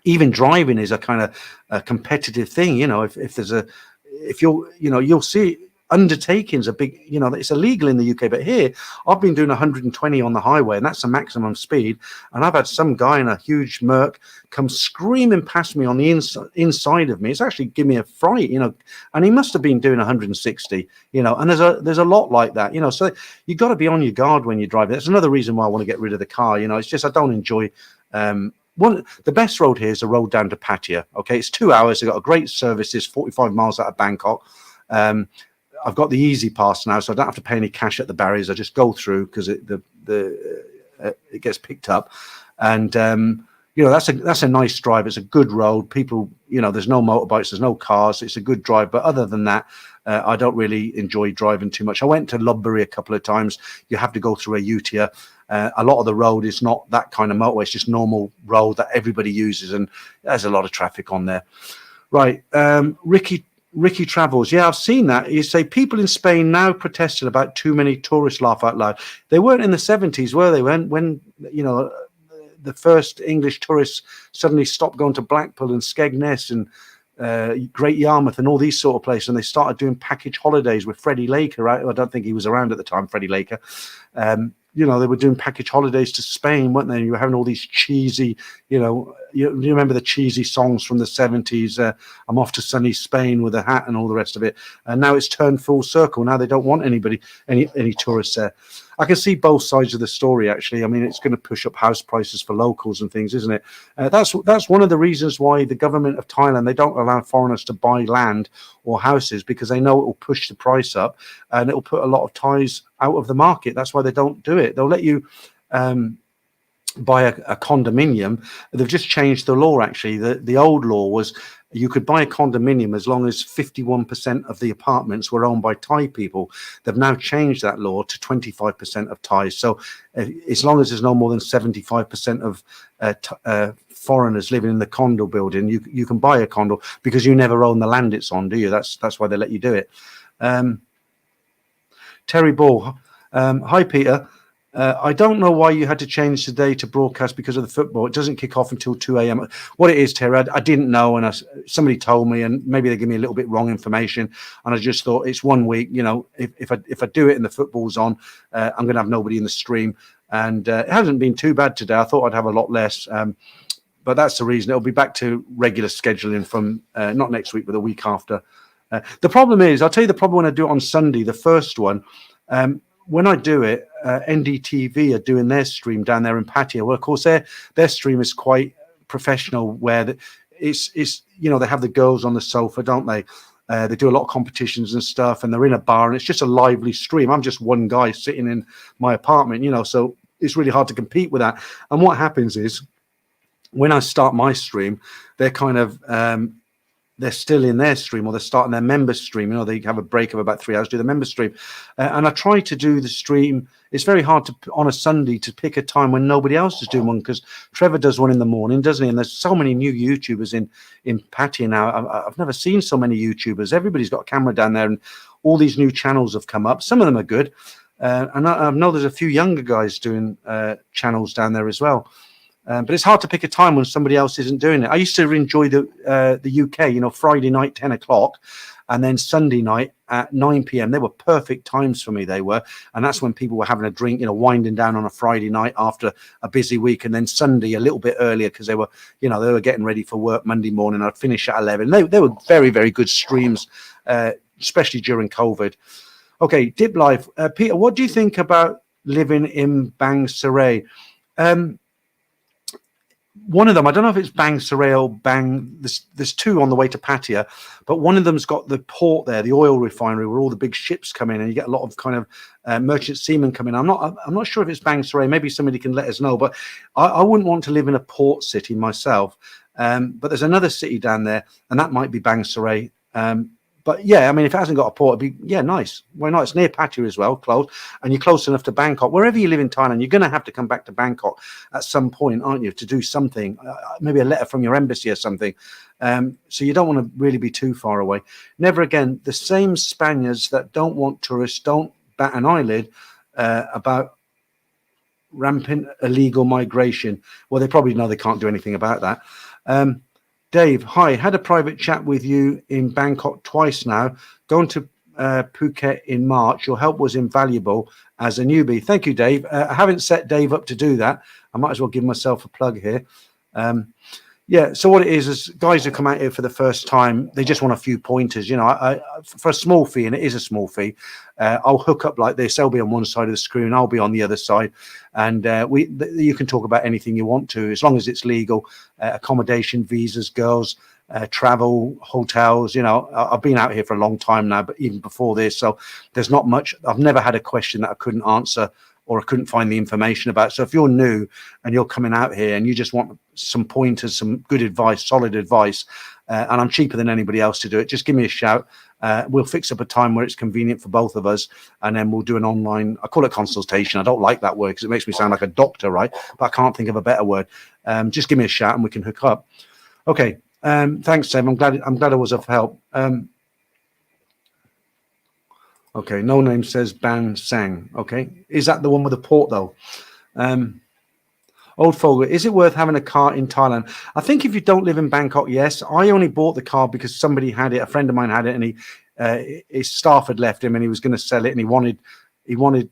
even driving is a kind of a competitive thing, you know. If you'll see undertakings are big, you know, it's illegal in the UK, but here I've been doing 120 on the highway, and that's the maximum speed. And I've had some guy in a huge Merc come screaming past me on the inside of me. It's actually given me a fright, you know, and he must have been doing 160, you know. And there's a lot like that, you know. So you've got to be on your guard when you're driving. That's another reason why I want to get rid of the car, you know. It's just I don't enjoy. The best road here is the road down to Pattaya. Okay, it's 2 hours. They've got a great service. It's 45 miles out of Bangkok. I've got the easy pass now, so I don't have to pay any cash at the barriers. I just go through because it gets picked up, and you know, that's a nice drive. It's a good road. People, you know, there's no motorbikes, there's no cars. It's a good drive, but other than that, I don't really enjoy driving too much. I went to Ludbury a couple of times. You have to go through a Utia. A lot of the road is not that kind of motorway. It's just normal road that everybody uses, and there's a lot of traffic on there. Right, Ricky Travels. Yeah, I've seen that. You say people in Spain now protested about too many tourists, laugh out loud. They weren't in the 70s, were they? When you know, the first English tourists suddenly stopped going to Blackpool and Skegness and Great Yarmouth and all these sort of places, and they started doing package holidays with Freddie Laker. Right? I don't think he was around at the time, Freddie Laker. You know, they were doing package holidays to Spain, weren't they? You were having all these cheesy, you know, you remember the cheesy songs from the 70s, I'm off to sunny Spain with a hat and all the rest of it. And now it's turned full circle. Now they don't want any tourists there. I can see both sides of the story, actually. I mean, it's going to push up house prices for locals and things, isn't it? That's one of the reasons why the government of Thailand, they don't allow foreigners to buy land or houses, because they know it will push the price up and it will put a lot of Thais out of the market. That's why they don't do it. They'll let you buy a condominium. They've just changed the law, actually. The old law was you could buy a condominium as long as 51% of the apartments were owned by Thai people. They've now changed that law to 25% of Thais. So as long as there's no more than 75% of foreigners living in the condo building, you can buy a condo, because you never own the land it's on, do you? That's why they let you do it. Terry Ball. Hi, Peter. I don't know why you had to change today to broadcast because of the football. It doesn't kick off until 2 a.m. What it is, Terry, I didn't know, and somebody told me, and maybe they give me a little bit wrong information, and I just thought it's 1 week. You know, if I do it and the football's on, I'm going to have nobody in the stream, and it hasn't been too bad today. I thought I'd have a lot less, but that's the reason. It'll be back to regular scheduling from not next week, but the week after. The problem is, I'll tell you the problem when I do it on Sunday, the first one. When I do it, NDTV are doing their stream down there in Pattaya. Well, of course, their stream is quite professional, where it's you know, they have the girls on the sofa, don't they? They do a lot of competitions and stuff, and they're in a bar, and it's just a lively stream. I'm just one guy sitting in my apartment, you know, so it's really hard to compete with that. And what happens is, when I start my stream, they're kind of they're still in their stream, or they're starting their member stream. You know, they have a break of about 3 hours, do the member stream. And I try to do the stream. It's very hard to, on a Sunday, to pick a time when nobody else is doing one, because Trevor does one in the morning, doesn't he? And there's so many new YouTubers in Pattaya now. I've never seen so many YouTubers. Everybody's got a camera down there, and all these new channels have come up. Some of them are good. And I know there's a few younger guys doing channels down there as well. But it's hard to pick a time when somebody else isn't doing it. I used to enjoy the UK, you know, Friday night, 10 o'clock, and then Sunday night at 9 p.m. They were perfect times for me, they were. And that's when people were having a drink, you know, winding down on a Friday night after a busy week. And then Sunday a little bit earlier, because they were, you know, they were getting ready for work Monday morning. I'd finish at 11. They were very, very good streams, especially during COVID. Okay, Dip Life. Peter, what do you think about living in Bang Sarai? One of them, I don't know if it's Bang Sarai or Bang, there's two on the way to Pattaya, but one of them's got the port there, the oil refinery, where all the big ships come in, and you get a lot of kind of merchant seamen coming. I'm not sure if it's Bang Sarai. Maybe somebody can let us know, but I wouldn't want to live in a port city myself. But there's another city down there, and that might be Bang Sarai. But yeah, I mean, if it hasn't got a port, it'd be, yeah, nice. Why not? It's near Pattaya as well, close, and you're close enough to Bangkok. Wherever you live in Thailand, you're going to have to come back to Bangkok at some point, aren't you, to do something, maybe a letter from your embassy or something. So you don't want to really be too far away. Never again. The same Spaniards that don't want tourists don't bat an eyelid about rampant illegal migration. Well, they probably know they can't do anything about that. Dave, hi, had a private chat with you in Bangkok twice now. Going to Phuket in March. Your help was invaluable as a newbie. Thank you, Dave. I haven't set Dave up to do that. I might as well give myself a plug here. Yeah, so what it is guys who come out here for the first time, they just want a few pointers. You know, I for a small fee, and it is a small fee, I'll hook up like this. They'll be on one side of the screen, I'll be on the other side, and you can talk about anything you want to, as long as it's legal. Accommodation, visas, girls, travel, hotels. You know, I've been out here for a long time now, but even before this, so there's not much. I've never had a question that I couldn't answer or I couldn't find the information about. So if you're new and you're coming out here and you just want some pointers, some good advice, solid advice, and I'm cheaper than anybody else to do it, just give me a shout. We'll fix up a time where it's convenient for both of us, and then we'll do an online, I call it consultation. I don't like that word because it makes me sound like a doctor, right? But I can't think of a better word. Just give me a shout and we can hook up. Okay. Thanks, Sam. I'm glad I was of help. Okay, no name says Ban Sang. Okay, is that the one with the port though? Old Fogel, is it worth having a car in Thailand? I think if you don't live in Bangkok, yes. I only bought the car because somebody had it. A friend of mine had it, and his staff had left him, and he was going to sell it, and he wanted.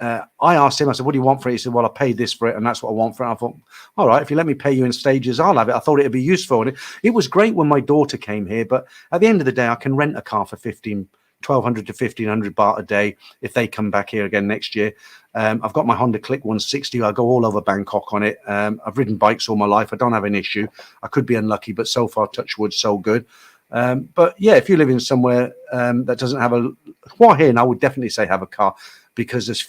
I asked him. I said, "What do you want for it?" He said, "Well, I paid this for it, and that's what I want for it." I thought, "All right, if you let me pay you in stages, I'll have it." I thought it'd be useful, and it was great when my daughter came here. But at the end of the day, I can rent a car for 1,200 to 1,500 baht a day if they come back here again next year. I've got my Honda Click 160. I go all over Bangkok on it. I've ridden bikes all my life. I don't have an issue. I could be unlucky, but so far, touch wood, so good. But yeah, if you live in somewhere that doesn't have a Hua Hin, I would definitely say have a car, because there's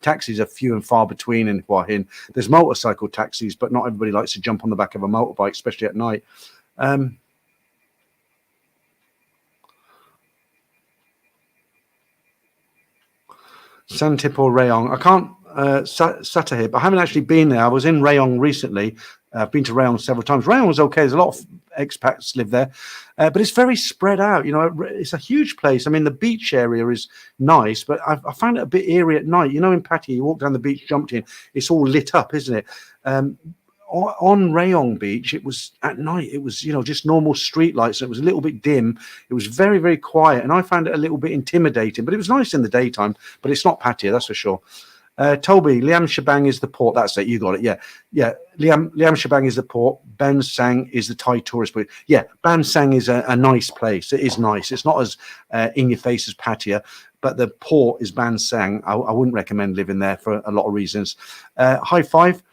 taxis are few and far between in Hua Hin. There's motorcycle taxis, but not everybody likes to jump on the back of a motorbike, especially at night. Santip or Rayong. I can't Satahib. I haven't actually been there. I was in Rayong recently. I've been to Rayong several times. Rayong was okay. There's a lot of expats live there, but it's very spread out. You know, it's a huge place. I mean, the beach area is nice, but I found it a bit eerie at night. You know, in Pattaya, you walk down the beach, jumped in, it's all lit up, isn't it? On Rayong Beach, it was at night. It was, you know, just normal street lights. It was a little bit dim. It was very, very quiet, and I found it a little bit intimidating. But it was nice in the daytime. But it's not Pattaya, that's for sure. Toby, Liam Shabang is the port. That's it. You got it. Yeah. Liam Shabang is the port. Ban Sang is the Thai tourist place. Yeah, Ban Sang is a nice place. It is nice. It's not as in your face as Pattaya, but the port is Ban Sang. I wouldn't recommend living there for a lot of reasons. High five.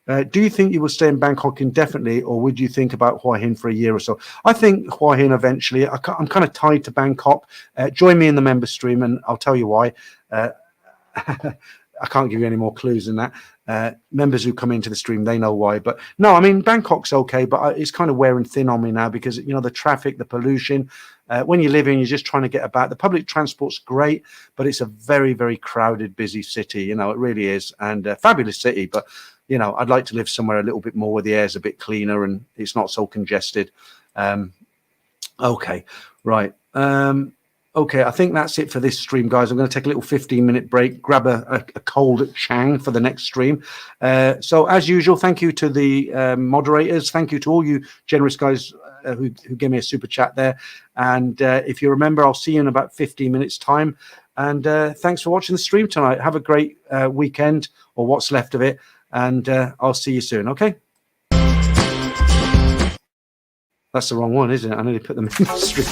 Do you think you will stay in Bangkok indefinitely, or would you think about Hua Hin for a year or so? I think Hua Hin eventually. I'm kind of tied to Bangkok. Join me in the member stream, and I'll tell you why. I can't give you any more clues than that. Members who come into the stream, they know why. But no, I mean, Bangkok's okay, but it's kind of wearing thin on me now because, you know, the traffic, the pollution. When you live in, you're just trying to get about. The public transport's great, but it's a very, very crowded, busy city. You know, it really is. And fabulous city, but you know, I'd like to live somewhere a little bit more where the air's a bit cleaner and it's not so congested. Okay, right. Okay, I think that's it for this stream, guys. I'm going to take a little 15-minute break, grab a cold Chang for the next stream. So as usual, thank you to the moderators. Thank you to all you generous guys who gave me a super chat there. And if you remember, I'll see you in about 15 minutes time. And thanks for watching the stream tonight. Have a great weekend, or what's left of it. And I'll see you soon, okay? That's the wrong one, isn't it? I nearly put them in the stream.